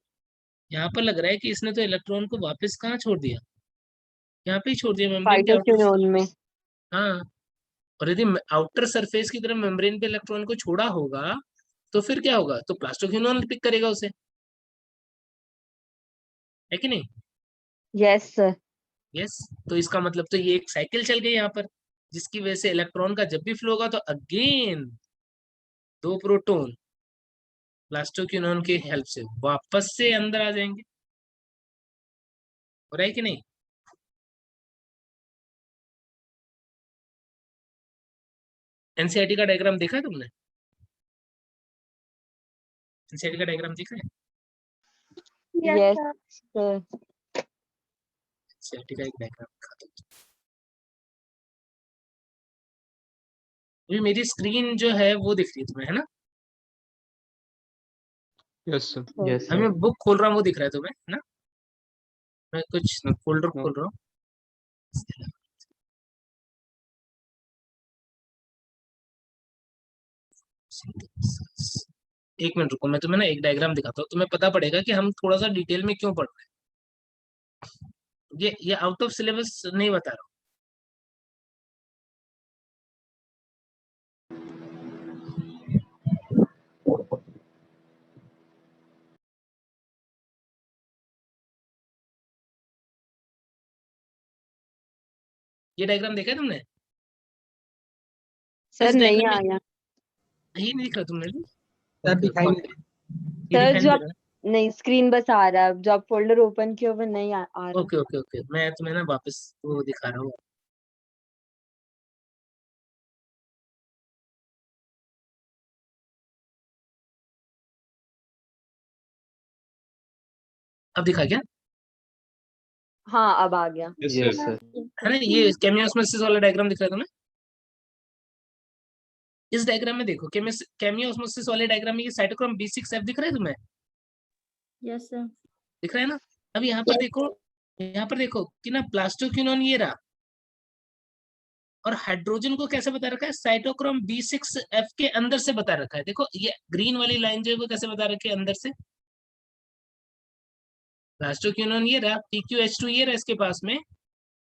Speaker 2: यहाँ पर लग रहा है कि इसने तो इलेक्ट्रॉन को वापस कहाँ छोड़ दिया, यहाँ पे ही छोड़ दिया, मेम्ब्रेन के आउटर।
Speaker 4: फाइटोक्विनोन में।
Speaker 2: हाँ, और यदि आउटर सरफेस की तरफ मेम्ब्रेन पे इलेक्ट्रॉन को छोड़ा होगा तो फिर क्या होगा, तो प्लास्टोक्विनोन पिक करेगा उसे, है कि नहीं?
Speaker 4: Yes sir.
Speaker 2: यस। तो इसका मतलब तो ये एक साइकिल चल गई यहाँ पर, जिसकी वजह से इलेक्ट्रॉन का जब भी फ्लो होगा तो अगेन दो प्रोटॉन प्लास्टोक्विनोन की हेल्प से वापस से अंदर आ जाएंगे। हो रहा है कि नहीं? एनसीईआरटी का डायग्राम देखा है तुमने? एनसीईआरटी का डायग्राम देखा है?
Speaker 4: Yes
Speaker 1: sir.
Speaker 4: सर।
Speaker 2: एनसीईआरटी का एक डायग्राम दिखाता हूँ। अभी मेरी स्क्रीन जो है वो दिख रही है तुम्हें, है ना?
Speaker 8: Yes sir.
Speaker 6: यस
Speaker 2: मैं
Speaker 6: सर।
Speaker 2: बुक खोल रहा हूँ, वो दिख रहा है तुम्हें, है ना? मैं कुछ फोल्डर खोल रहा हूँ। एक मिनट रुको, मैं तुम्हें ना एक डायग्राम दिखाता हूँ, तुम्हें पता पड़ेगा कि हम थोड़ा सा डिटेल में क्यों पढ़ रहे हैं। ये आउट ऑफ सिलेबस नहीं बता रहा हूँ। ये डायग्राम देखा है तुमने?
Speaker 4: सर
Speaker 2: इस
Speaker 4: नहीं
Speaker 2: डायग्राम में
Speaker 4: आया।
Speaker 2: ये नहीं दिखा तुमने भी?
Speaker 3: सर दिखाई नहीं दे
Speaker 2: ये
Speaker 4: सर
Speaker 2: दिखाई
Speaker 4: जो
Speaker 2: नहीं
Speaker 4: आप
Speaker 2: दे रहा?
Speaker 4: नहीं, स्क्रीन बस आ रहा है, जो आप फोल्डर ओपन किया वो नहीं आ रहा।
Speaker 2: ओके ओके ओके, मैं तुम्हें ना वापस वो दिखा रहा हूँ। अब दिखा क्या?
Speaker 4: हाँ अब आ गया।
Speaker 8: Yes sir.
Speaker 2: है ना, ये केमियोस्मोसिस वाला डायग्राम दिख रहा है तुम्हें? इस डायग्राम में देखो, केमियोस्मोसिस वाले डायग्राम में ये साइटोक्रोम B6F दिख रहा है तुम्हें?
Speaker 7: Yes, sir.
Speaker 2: दिख रहा है ना? अब यहाँ पर देखो, यहाँ पर देखो कि ना प्लास्टोक्विनोन ये रहा, और हाइड्रोजन को कैसे बता रखा है, साइटोक्रोम B6F के अंदर से बता रखा है। देखो ये ग्रीन वाली लाइन जो है वो कैसे बता रखी है, अंदर से। प्लास्टोक्विनोन ये रहा, PQH2 ये रहा इसके पास में,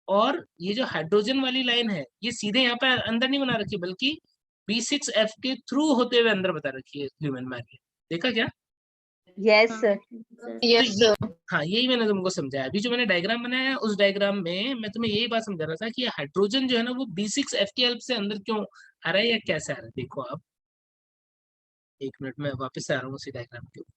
Speaker 2: और ये जो हाइड्रोजन वाली लाइन है ये सीधे यहाँ पे अंदर नहीं बना रखी, बल्कि B6F के थ्रू होते हुए अंदर बता रखी है ह्यूमन मैरियर। देखा क्या?
Speaker 4: यस
Speaker 7: हाँ,
Speaker 4: सर।
Speaker 7: sir.
Speaker 6: यस
Speaker 2: तो
Speaker 6: सर।
Speaker 2: हाँ, यही मैंने तुमको समझाया। अभी जो मैंने डायग्राम बनाया है उस डायग्राम में मैं तुम्हें यही बात समझा रहा था कि ये हाइड्रोजन जो है ना वो B6F की हेल्प से अंदर क्यों आ रहा है या कैसे आ रहा है। देखो आप, एक मिनट में वापस से आ रहा हूँ उसी डायग्राम के ऊपर।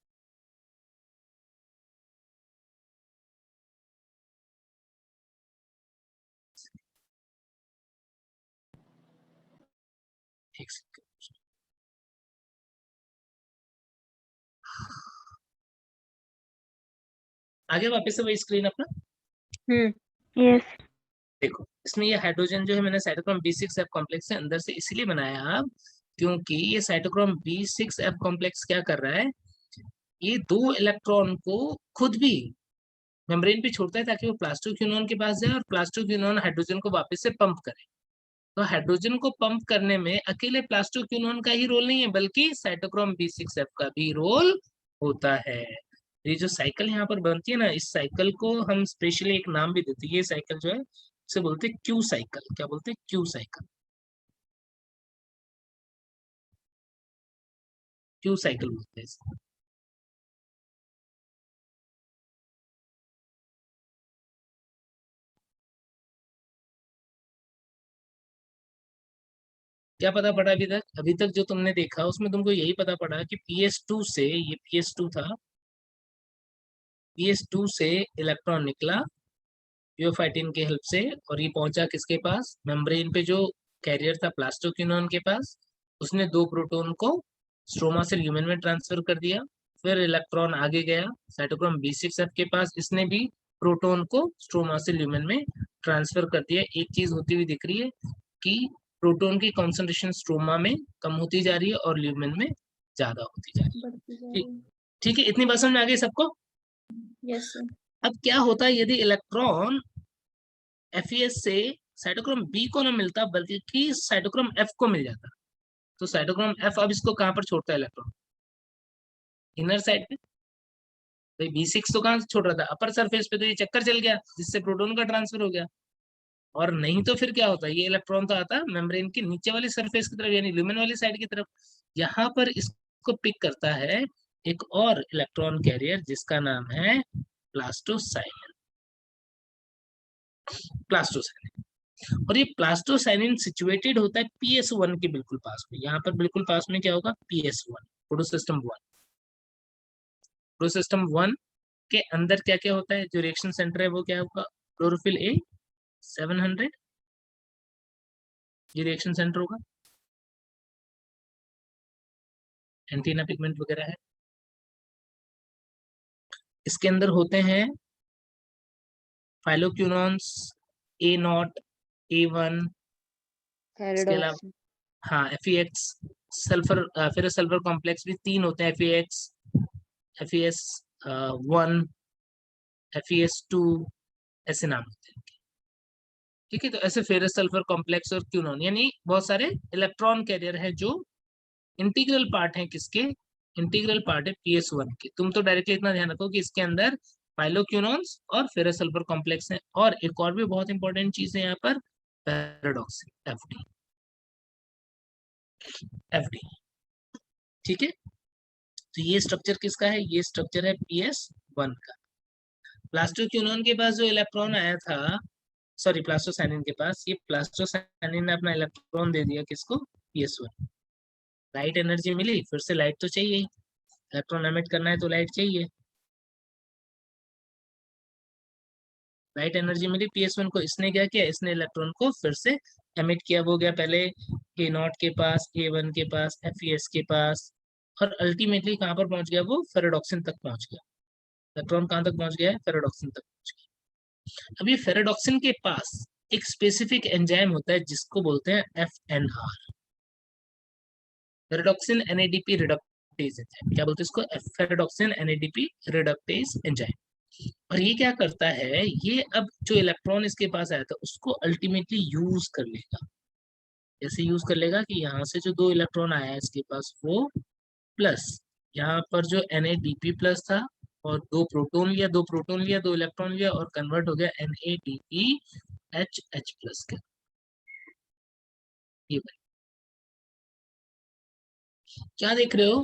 Speaker 2: एक सेकंड। आगे वापस से वही स्क्रीन अपना
Speaker 5: यस
Speaker 2: देखो। इसमें ये हाइड्रोजन जो है मैंने साइटोक्रोम B6F कॉम्प्लेक्स से अंदर से इसलिए बनाया अब, क्योंकि ये साइटोक्रोम B6F कॉम्प्लेक्स क्या कर रहा है, ये दो इलेक्ट्रॉन को खुद भी मेम्ब्रेन पे छोड़ता है ताकि वो प्लास्टोक्विनोन के पास जाए और प्लास्टोक्विनोन हाइड्रोजन को वापस से पंप करे। तो हाइड्रोजन को पंप करने में अकेले प्लास्टोक्विनोन का ही रोल नहीं है, बल्कि साइटोक्रोम B6F का भी रोल होता है। ये जो साइकिल यहाँ पर बनती है ना, इस साइकिल को हम स्पेशली एक नाम भी देते हैं। ये साइकिल जो है उसे बोलते हैं क्यू साइकिल। क्या बोलते हैं? Q cycle. क्यू साइकिल बोलते हैं इसे। क्या पता पड़ा अभी तक? अभी तक जो तुमने देखा उसमें तुमको यही पता पड़ा कि PS2 से, ये PS2 था, PS2 से इलेक्ट्रॉन निकला यूएफाइटिन की हेल्प से, और ये पहुंचा किसके पास, मेम्ब्रेन पे जो कैरियर था प्लास्टोक्विनोन के पास। उसने दो प्रोटॉन को स्ट्रोमा से ल्यूमेन में ट्रांसफर कर दिया। फिर इलेक्ट्रॉन आगे गया साइटोक्रोम B6F के पास, इसने भी प्रोटॉन को स्ट्रोमा से ल्यूमेन में ट्रांसफर कर दिया। एक चीज होती हुई दिख रही है कि प्रोटॉन की कॉन्सेंट्रेशन स्ट्रोमा में कम होती जा रही है और ल्यूमेन में ज्यादा होती जा रही है।
Speaker 7: बढ़ती जा
Speaker 2: ठीक
Speaker 7: रही है।
Speaker 2: ठीक है, इतनी बात समझ में आ गई सबको?
Speaker 7: Yes sir.
Speaker 2: अब क्या होता है यदि इलेक्ट्रॉन एफईएस से साइटोक्रोम बी को ना मिलता बल्कि साइटोक्रोम एफ को मिल जाता, तो साइटोक्रोम एफ अब इसको कहां पर छोड़ता है इलेक्ट्रॉन? इनर साइड पे। भाई B6 तो कहां से छोड़ रहा था? अपर सरफेस पे, तो ये चक्कर चल गया जिससे प्रोटॉन का ट्रांसफर हो गया। और नहीं तो फिर क्या होता है, ये इलेक्ट्रॉन तो आता मेम्ब्रेन के नीचे वाली सरफेस की तरफ यानी ल्यूमेन वाली साइड की तरफ। यहाँ पर इसको पिक करता है एक और इलेक्ट्रॉन कैरियर जिसका नाम है प्लास्टोसाइनिन। प्लास्टोसाइनिन, और ये प्लास्टोसाइनिन सिचुएटेड होता है PS1 के बिल्कुल पास में। यहाँ पर बिल्कुल पास में क्या होगा? PS1, photosystem 1। फोटोसिस्टम 1 के अंदर क्या क्या होता है? जो रिएक्शन सेंटर है वो क्या होगा? क्लोरोफिल A 700, ये रिएक्शन सेंटर होगा। एंटीना पिगमेंट वगैरह है। इसके अंदर होते हैं फाइलोक्यूनॉन्स A0, A1। इसके अलावा
Speaker 4: पैराडॉक्स।
Speaker 2: हाँ FeX, सल्फर फिर सल्फर कॉम्प्लेक्स भी 3 होते हैं, FeX, FeS1, FeS2, ऐसे नाम होते हैं। ठीक है, तो ऐसे फेरस सल्फर कॉम्प्लेक्स और क्यूनॉन यानी बहुत सारे इलेक्ट्रॉन कैरियर है जो इंटीग्रल पार्ट है। किसके इंटीग्रल पार्ट है? PS1 के। तुम तो डायरेक्टली इतना ध्यान रखो कि इसके अंदर फाइलोक्यूनॉन्स और फेरस सल्फर कॉम्प्लेक्स हैं। और एक और भी बहुत इंपॉर्टेंट चीज है यहाँ पर, पैराडॉक्सिल FD। ठीक है, तो ये स्ट्रक्चर किसका है? ये स्ट्रक्चर है PS1 का। प्लास्टोक्यूनॉन के पास जो इलेक्ट्रॉन आया था, सॉरी प्लास्टोसाइनिन के पास, ये प्लास्टोसाइनिन ने अपना इलेक्ट्रॉन दे दिया किसको? PS1। लाइट एनर्जी मिली, फिर से लाइट तो चाहिए, इलेक्ट्रॉन एमिट करना है तो लाइट चाहिए। लाइट एनर्जी मिली PS1 को, इसने क्या किया? इसने इलेक्ट्रॉन को फिर से एमिट किया। वो गया पहले A0 के पास, A1 के पास, FeS के पास, और अल्टीमेटली कहां पर पहुंच गया? वो फेराडॉक्सिन तक पहुंच गया। इलेक्ट्रॉन कहां तक पहुंच गया है? फेराडॉक्सिन तक पहुंच गया। अब ये फेराडॉक्सिन के पास एक स्पेसिफिक एंजाइम होता है जिसको बोलते हैं FNR, फेराडॉक्सिन NADP रिडक्टेज एंजाइम। क्या बोलते हैं इसको? फेराडॉक्सिन NADP रिडक्टेज एंजाइम। और ये क्या करता है? ये अब जो इलेक्ट्रॉन इसके पास आया था उसको अल्टीमेटली यूज कर लेगा। कैसे यूज कर लेगा कि यहाँ से जो 2 इलेक्ट्रॉन आया है इसके पास, वो प्लस यहाँ पर जो NADP प्लस था, और 2 प्रोटॉन लिया, 2 प्रोटॉन लिया, 2 इलेक्ट्रॉन लिया, और कन्वर्ट हो गया NADPH प्लस के। ये क्या देख रहे हो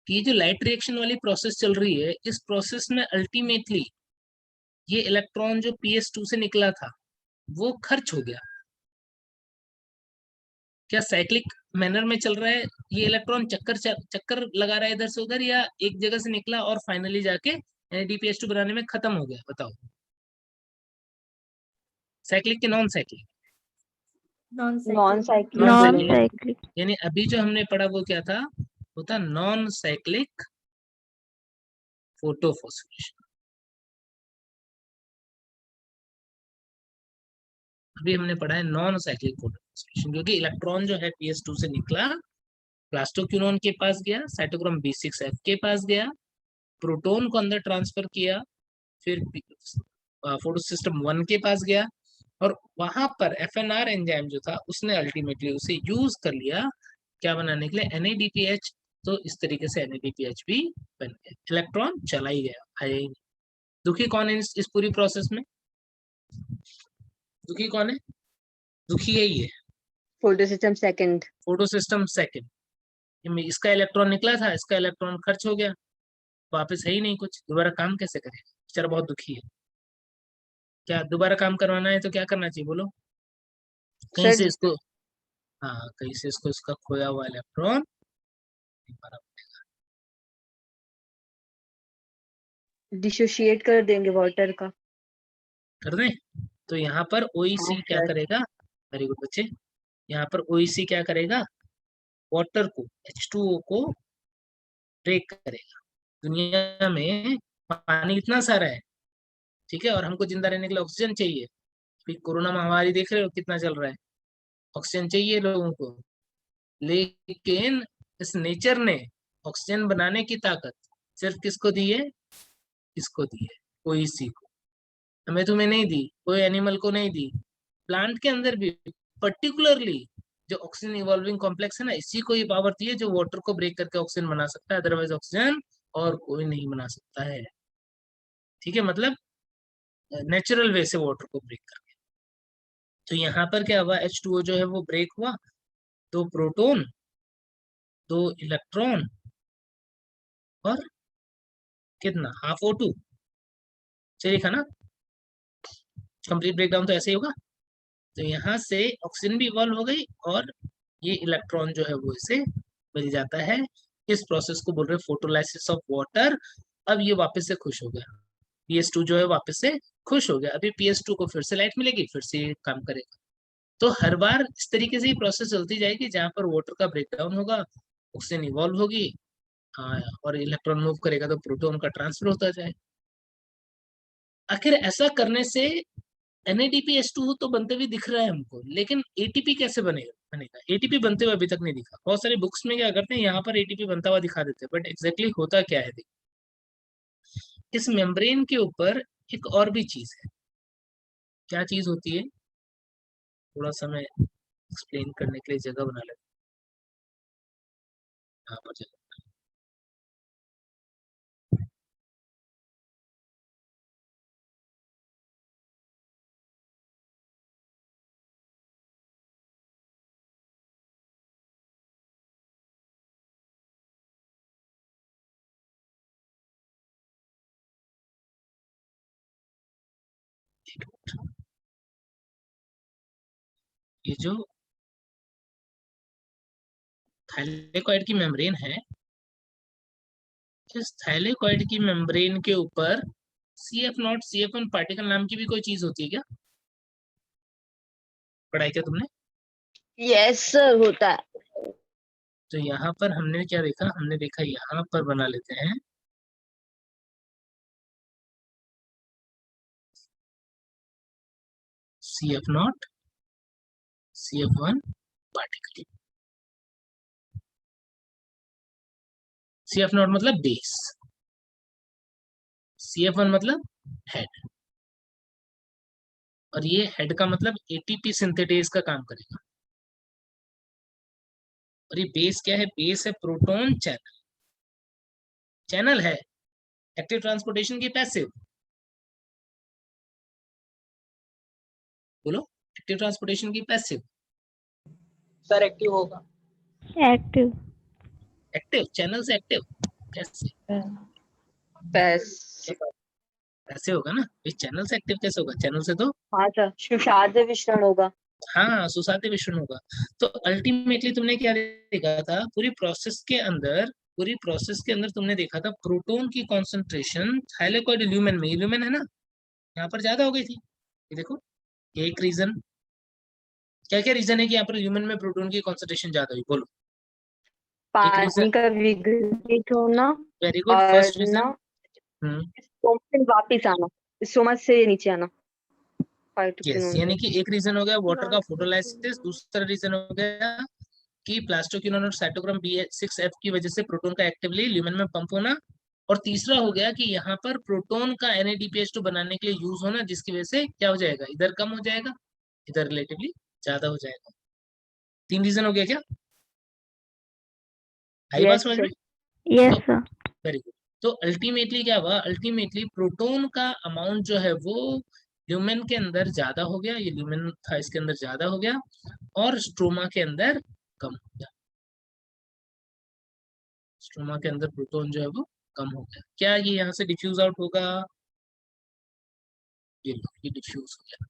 Speaker 2: कि ये जो लाइट रिएक्शन वाली प्रोसेस चल रही है, इस प्रोसेस में अल्टीमेटली ये इलेक्ट्रॉन जो PS2 से निकला था वो खर्च हो गया। क्या साइक्लिक मैनर में चल रहा है? ये इलेक्ट्रॉन चक्कर लगा रहा है इधर से उधर, या एक जगह से निकला और फाइनली जाके NADPH2 बनाने में खत्म हो गया? बताओ, साइक्लिक के non cyclic?
Speaker 4: Non
Speaker 7: non
Speaker 4: cyclic.
Speaker 1: Non
Speaker 2: cyclic.
Speaker 1: Cyclic.
Speaker 2: यानी अभी जो हमने पढ़ा वो क्या था? वो था नॉन साइक्लिक फोटोफॉस्फोरेशन। अभी हमने पढ़ा है नॉन साइक्लिक फोटोफॉस्फोरेशन, क्योंकि इलेक्ट्रॉन जो है PS2 से निकला, प्लास्टोक्यूनॉन के पास गया, साइटोक्रोम B6F के पास गया, प्रोटॉन को अंदर ट्रांसफर किया, फिर फोटोसिस्टम 1 के पास गया, और वहां पर FNR एंजाइम जो था उसने अल्टीमेटली उसे यूज कर लिया क्या बनाने के लिए? NADPH। तो इस तरीके से NADPH भी बन गया, इलेक्ट्रॉन चला ही गया, आया ही नहीं। दुखी कौन है इस पूरी प्रोसेस में? दुखी कौन है? दुखी यही है,
Speaker 4: फोटोसिस्टम सेकंड।
Speaker 2: Photosystem second. इसका इलेक्ट्रॉन निकला था, इसका इलेक्ट्रॉन खर्च हो गया, वापस है ही नहीं कुछ, दोबारा काम कैसे करे? बेचारा बहुत दुखी है। क्या दोबारा काम करवाना है तो क्या करना चाहिए बोलो? कहीं से इसको, हाँ कहीं से इसको इसका खोया हुआ इलेक्ट्रॉन
Speaker 4: डिसोशिएट कर देंगे वाटर का।
Speaker 2: कर दें। तो यहाँ पर OEC क्या करेगा? वेरी गुड बच्चे, यहाँ पर OEC क्या करेगा? वाटर को, H2O को ब्रेक करेगा। दुनिया में पानी इतना सारा है, ठीक है, और हमको जिंदा रहने के लिए ऑक्सीजन चाहिए। अभी कोरोना महामारी देख रहे हो कितना चल रहा है, ऑक्सीजन चाहिए लोगों को। लेकिन इस नेचर ने ऑक्सीजन बनाने की ताकत सिर्फ किसको दी है? किसको दी है? कोई इसी को, हमें तुम्हें नहीं दी, कोई एनिमल को नहीं दी। प्लांट के अंदर भी पर्टिकुलरली जो ऑक्सीजन इवॉल्विंग कॉम्प्लेक्स है ना, इसी को ये पावर दी है जो वाटर को ब्रेक करके ऑक्सीजन बना सकता है, अदरवाइज ऑक्सीजन और कोई नहीं बना सकता है। ठीक है, मतलब नेचुरल वे से वाटर को ब्रेक करके। तो यहाँ पर क्या हुआ, H2O जो है वो ब्रेक हुआ, 2 प्रोटॉन 2 इलेक्ट्रॉन और कितना, हाफ O2। सही लिखा ना, कंप्लीट ब्रेकडाउन तो ऐसे ही होगा। तो यहाँ से ऑक्सीजन भी इवॉल्व हो गई और ये इलेक्ट्रॉन जो है वो इसे मिल जाता है। इस प्रोसेस को बोल रहे हैं फोटोलाइसिस ऑफ वाटर। अब ये वापस से खुश हो गया, PS2 जो है वापस से खुश हो गया। अभी PS2 को फिर से लाइट मिलेगी, फिर से ये काम करेगा। तो हर बार इस तरीके से ही प्रोसेस चलती जाएगी, जहाँ पर वाटर का ब्रेकडाउन होगा, ऑक्सीजन इवॉल्व होगी, हाँ, और इलेक्ट्रॉन मूव करेगा तो प्रोटॉन का ट्रांसफर होता जाए। आखिर ऐसा करने से NADPH2 तो बनते हुए दिख रहा है हमको, लेकिन ATP कैसे बनेगा? ATP बनते हुए अभी तक नहीं दिखा। बहुत सारी बुक्स में क्या करते हैं, यहाँ पर ATP बनता हुआ दिखा देते हैं, बट एग्जैक्टली होता क्या है? इस मेम्ब्रेन के ऊपर एक और भी चीज है। क्या चीज होती है? थोड़ा सा मैं एक्सप्लेन करने के लिए जगह बना लेता हूँ। यहाँ पर जगह, ये जो थाइलेकॉइड की मेम्ब्रेन है, इस थाइलेकॉइड की मेम्ब्रेन के ऊपर CF0 CF1 पार्टिकल नाम की भी कोई चीज होती है क्या? पढ़ाई क्या तुमने?
Speaker 4: यस सर, होता है।
Speaker 2: तो यहाँ पर हमने क्या देखा, हमने देखा यहाँ पर बना लेते हैं CF0 CF1 पार्टिकल। CF0 मतलब बेस, CF1 मतलब हेड, और ये हेड का मतलब ATP सिंथेटेज का काम करेगा। और ये बेस क्या है? बेस है प्रोटॉन चैनल। चैनल है एक्टिव ट्रांसपोर्टेशन की, पैसिव? बोलो, एक्टिव ट्रांसपोर्टेशन की, पैसिव?
Speaker 3: सर एक्टिव होगा।
Speaker 5: एक्टिव।
Speaker 2: एक्टिव, चैनल से एक्टिव कैसे?
Speaker 4: बस।
Speaker 2: ऐसे होगा ना, इस चैनल से एक्टिव कैसे होगा? चैनल से तो
Speaker 4: हाँ सर, सुषाद्य विश्रण होगा।
Speaker 2: हाँ, सुसाध्य विश्वन होगा। तो अल्टीमेटली तुमने क्या देखा था, पूरी प्रोसेस के अंदर तुमने देखा था प्रोटॉन की कॉन्सेंट्रेशन थाइलेकॉइड ल्यूमेन में, ल्यूमेन है ना, यहाँ पर ज्यादा हो गई थी। ये देखो, एक रीजन, क्या क्या रीजन है कि यहाँ पर ल्यूमेन में प्रोटॉन की कॉन्सेंट्रेशन ज्यादा हुई? बोलो। एक रीजन,
Speaker 4: पानी का विघटित होना
Speaker 2: वेरी गुड,
Speaker 4: और
Speaker 2: फर्स्ट
Speaker 4: ना
Speaker 2: रीजन।
Speaker 4: स्टोमक से वापिस आना, स्टोमक से नीचे आना।
Speaker 2: यस, यानी कि एक रीजन हो गया वाटर का फोटोलाइसिस, दूसरा रीजन हो गया कि प्लास्टोक्विनोन और साइटोक्रोम B6F की वजह से प्रोटॉन का एक्टिवली ल्यूमेन में पंप होना, और तीसरा हो गया कि यहाँ पर प्रोटॉन का NADPH2 बनाने के लिए यूज होना, जिसकी वजह से क्या हो जाएगा, इधर कम हो जाएगा, इधर रिलेटिवली ज्यादा हो जाएगा। 3 रीजन हो गया क्या? आई बात
Speaker 4: यस
Speaker 2: समझ
Speaker 4: सर।
Speaker 2: में?
Speaker 5: यस
Speaker 2: तो
Speaker 5: सर।
Speaker 2: Very good. तो अल्टीमेटली क्या हुआ, अल्टीमेटली प्रोटॉन का अमाउंट जो है वो ल्यूमेन के अंदर ज्यादा हो गया, ये ल्यूमेन था इसके अंदर ज्यादा हो गया, और स्ट्रोमा के अंदर कम हो गया। स्ट्रोमा के अंदर प्रोटॉन जो है वो कम हो गया। क्या ये यहाँ से डिफ्यूज आउट होगा? ये लो, ये डिफ्यूज हो गया,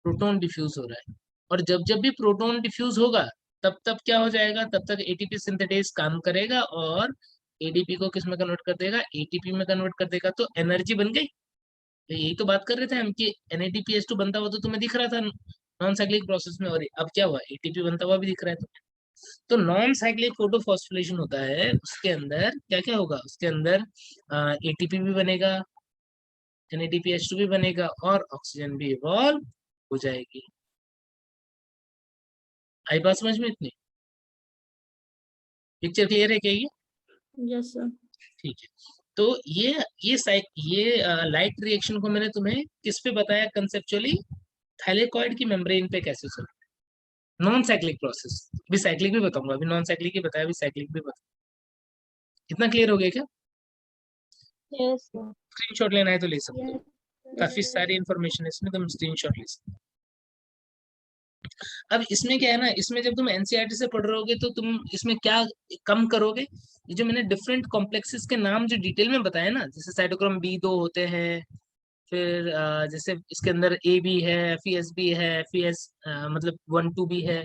Speaker 2: प्रोटॉन डिफ्यूज हो रहा है। और जब जब भी प्रोटॉन डिफ्यूज होगा, तब तब क्या हो जाएगा, तब तक ATP सिंथेटेज काम करेगा और ADP को किस में कन्वर्ट कर देगा, ATP में कन्वर्ट कर देगा। तो एनर्जी बन गई। तो यही तो बात कर रहे थे हम कि NADPH2 बनता हुआ तो तुम्हें दिख रहा था नॉन साइक्लिक प्रोसेस में, और अब क्या हुआ, ATP बनता हुआ भी दिख रहा है तुम्हें। तो नॉन साइक्लिक फोटोफॉस्फोरिलेशन होता है, उसके अंदर क्या क्या होगा, उसके अंदर ATP भी बनेगा, NADPH2 भी बनेगा और ऑक्सीजन भी इवॉल्व हो जाएगी। आई बात समझ में इतनी? पिक्चर क्लियर है क्या ये?
Speaker 7: Yes, sir.
Speaker 2: ठीक है। तो ये लाइट रिएक्शन को मैंने तुम्हें किस पे बताया कंसेप्चुअली? थाइलेकॉइड की मेम्ब्रेन पे कैसे चलता है, नॉन साइक्लिक प्रोसेस। अभी साइक्लिक भी बताऊंगा, अभी नॉन साइक्लिक ही बताया, अभी साइक्लिक भी बता। इतना क्लियर हो गया क्या?
Speaker 7: Yes, sir.
Speaker 2: स्क्रीनशॉट लेना है तो ले सकते हो,
Speaker 7: Yes.
Speaker 2: काफी सारी इंफॉर्मेशन है इसमें, तुम स्क्रीनशॉट ले सकते हो। अब इसमें क्या है ना, इसमें जब तुम एनसीईआरटी से पढ़ रहे होगे तो तुम इसमें क्या कम करोगे, ये जो मैंने डिफरेंट कॉम्प्लेक्सेस के नाम जो डिटेल में बताया ना, जैसे साइटोक्रोम B2 होते हैं, फिर जैसे इसके अंदर ए भी है, FES भी है, FES मतलब 1-2 भी है,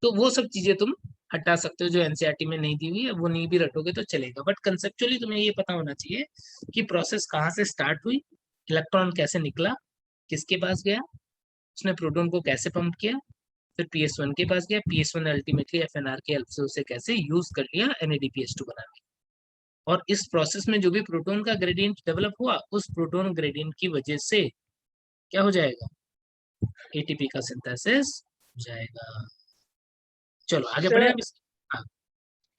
Speaker 2: तो वो सब चीजें तुम हटा सकते हो जो एनसीईआरटी में नहीं दी हुई है, वो नहीं भी रटोगे तो चलेगा। बट कंसेप्चुअली तुम्हें ये पता होना चाहिए कि प्रोसेस कहाँ से स्टार्ट हुई, इलेक्ट्रॉन कैसे निकला, किसके पास गया, उसने प्रोटॉन को कैसे पंप किया, फिर PS1 के पास गया, PS1 अल्टीमेटली FNR के हेल्प से उसे कैसे यूज कर लिया NADPH2 बनाने। और इस प्रोसेस में जो भी प्रोटॉन का ग्रेडियंट डेवलप हुआ, उस प्रोटॉन ग्रेडियंट की वजह से क्या हो जाएगा, ATP का सिंथेसिस हो जाएगा। चलो आगे बढ़े अब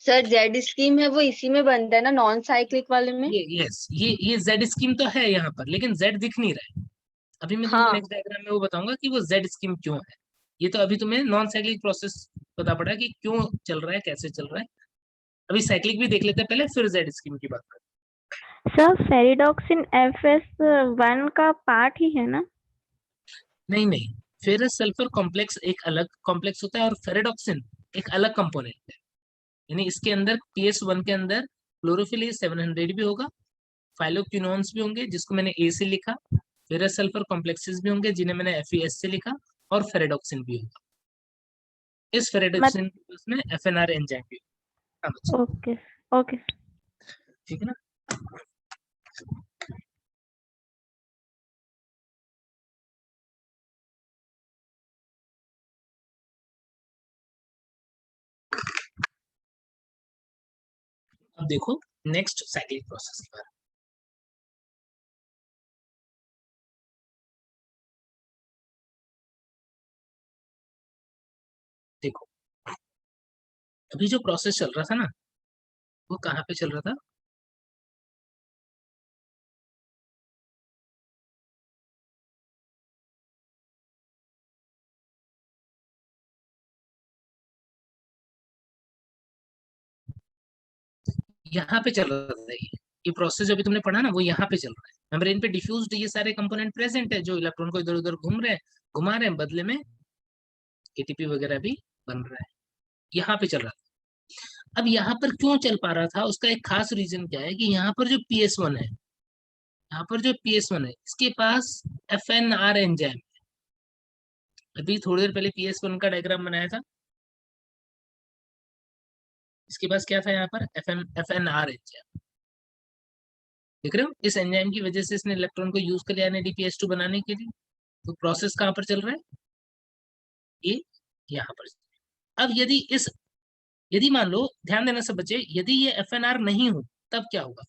Speaker 4: सर जेड स्कीम है वो इसी में बनता है ना, नॉन साइक्लिक वाले में?
Speaker 2: ये Z स्कीम तो है यहाँ पर, लेकिन Z दिख नहीं रहा है। अभी मैं तुम्हें
Speaker 4: हाँ।
Speaker 2: नेक्स्ट डायग्राम में वो बताऊंगा कि वो Z स्कीम क्यों है। ये तो अभी तुम्हें नॉन साइक्लिक प्रोसेस पता पड़ा कि क्यों चल रहा है, कैसे चल रहा है। अभी साइक्लिक भी देख लेते हैं पहले, फिर Z स्कीम की बात करते हैं।
Speaker 5: सर फेरिडॉक्सिन FS1 का पार्ट ही है ना?
Speaker 2: नहीं, फेरस सल्फर कॉम्प्लेक्स एक अलग कॉम्प्लेक्स होता है और फेरिडॉक्सिन एक अलग कंपोनेंट है। यानी इसके अंदर PS1 के अंदर क्लोरोफिल 700 भी होगा, फाइलोक्विनोन्स भी होंगे जिसको मैंने A से लिखा, फेरस सल्फर कॉम्प्लेक्सेस भी होंगे जिन्हें मैंने FES से लिखा, और फेरिडॉक्सिन भी होगा। इस फेरिडॉक्सिन में FNR एंजाइम भी होगा।
Speaker 5: ओके ओके
Speaker 2: ठीक है ना? अब देखो नेक्स्ट साइक्लिक प्रोसेस के बारे में। देखो अभी जो प्रोसेस चल रहा था ना, वो कहाँ पे चल रहा था, यहाँ पे चल रहा था। ये प्रोसेस अभी तुमने पढ़ा ना, वो यहाँ पे चल रहा है। मेम्ब्रेन पे डिफ्यूज्ड ये सारे कंपोनेंट प्रेजेंट है जो इलेक्ट्रॉन को इधर उधर घुमा रहे हैं, बदले में ATP वगैरह भी बन रहा है। यहाँ पे चल रहा था। अब यहाँ पर क्यों चल पा रहा था, उसका एक खास रीजन क्या है कि यहाँ पर जो PS1 है, यहाँ पर जो PS1 है इसके पास FNR एंजाइम है। अभी थोड़ी देर पहले PS1 का डायग्राम बनाया था, इसके पास क्या था यहाँ पर, FNR एंजाइम। देख रहे हो, इस एंजाइम की वजह से इसने इलेक्ट्रॉन को यूज कर लिया NADPH2 बनाने के लिए। तो प्रोसेस कहाँ पर चल रहा है, ये यहाँ पर। अब यदि मान लो, ध्यान देना सब बच्चे, यदि ये FNR नहीं हो तब क्या होगा,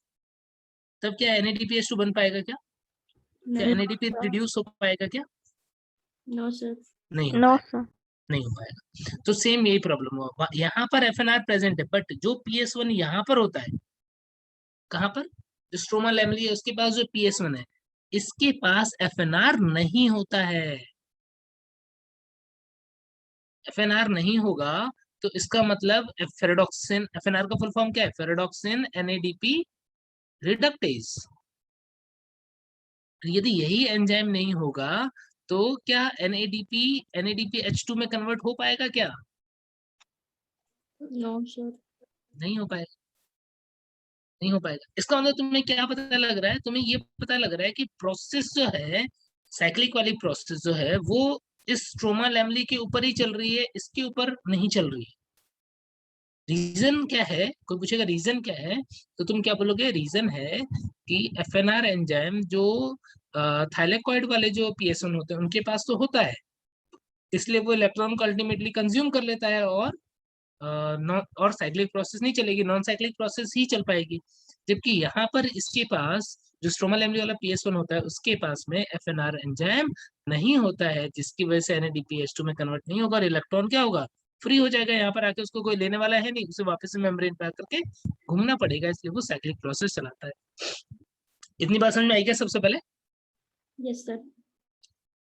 Speaker 2: तब क्या NADPH2 बन पाएगा क्या? क्या
Speaker 7: No,
Speaker 2: NADP रिड्यूस हो पाएगा क्या?
Speaker 7: no, sir.
Speaker 2: नहीं हो
Speaker 5: नो
Speaker 2: पाएगा,
Speaker 5: सर
Speaker 2: नहीं हो पाएगा। तो सेम यही प्रॉब्लम हुआ, यहाँ पर FNR प्रेजेंट है, बट जो PS1 यहाँ पर होता है, कहाँ पर, जो स्ट्रोमा लैमेलिया है उसके पास जो PS1 है, इसके पास FNR नहीं होता है। FNR नहीं होगा तो इसका मतलब फेरेडॉक्सिन, FNR का फुल फॉर्म क्या है, फेरेडॉक्सिन NADP रिडक्टेज। यदि यही एंजाइम नहीं होगा तो क्या NADPH2 में कन्वर्ट हो पाएगा क्या?
Speaker 7: No, sir.
Speaker 2: नहीं हो पाएगा, नहीं हो पाएगा। इसका मतलब तुम्हें क्या पता लग रहा है, तुम्हें ये पता लग रहा है कि प्रोसेस जो है, साइक्लिक वाली प्रोसेस जो है, वो इस स्ट्रोमा लैमेली के ऊपर ही चल रही है, इसके ऊपर नहीं चल रही है। रीजन क्या है, कोई पूछेगा रीजन क्या है, तो तुम क्या बोलोगे, रीजन है कि FNR एंजाइम जो थाइलेकॉइड वाले जो PS1 होते हैं उनके पास तो होता है, इसलिए वो इलेक्ट्रॉन को अल्टीमेटली कंज्यूम कर लेता है, और साइक्लिक प्रोसेस नहीं चलेगी, नॉन साइक्लिक प्रोसेस ही चल पाएगी। जबकि यहाँ पर इसके पास जो स्ट्रोमा लैमली वाला PS1 होता है उसके पास में FNR एंजाइम नहीं होता है, जिसकी वजह से NADPH2 में कन्वर्ट नहीं होगा और इलेक्ट्रॉन क्या होगा, फ्री हो जाएगा। यहाँ पर आके उसको कोई लेने वाला है नहीं, उसे वापस से मेम्ब्रेन पे करके घूमना पड़ेगा, इसलिए वो साइक्लिक प्रोसेस चलाता है। इतनी बात समझ में आई क्या सबसे पहले?
Speaker 7: Yes, sir.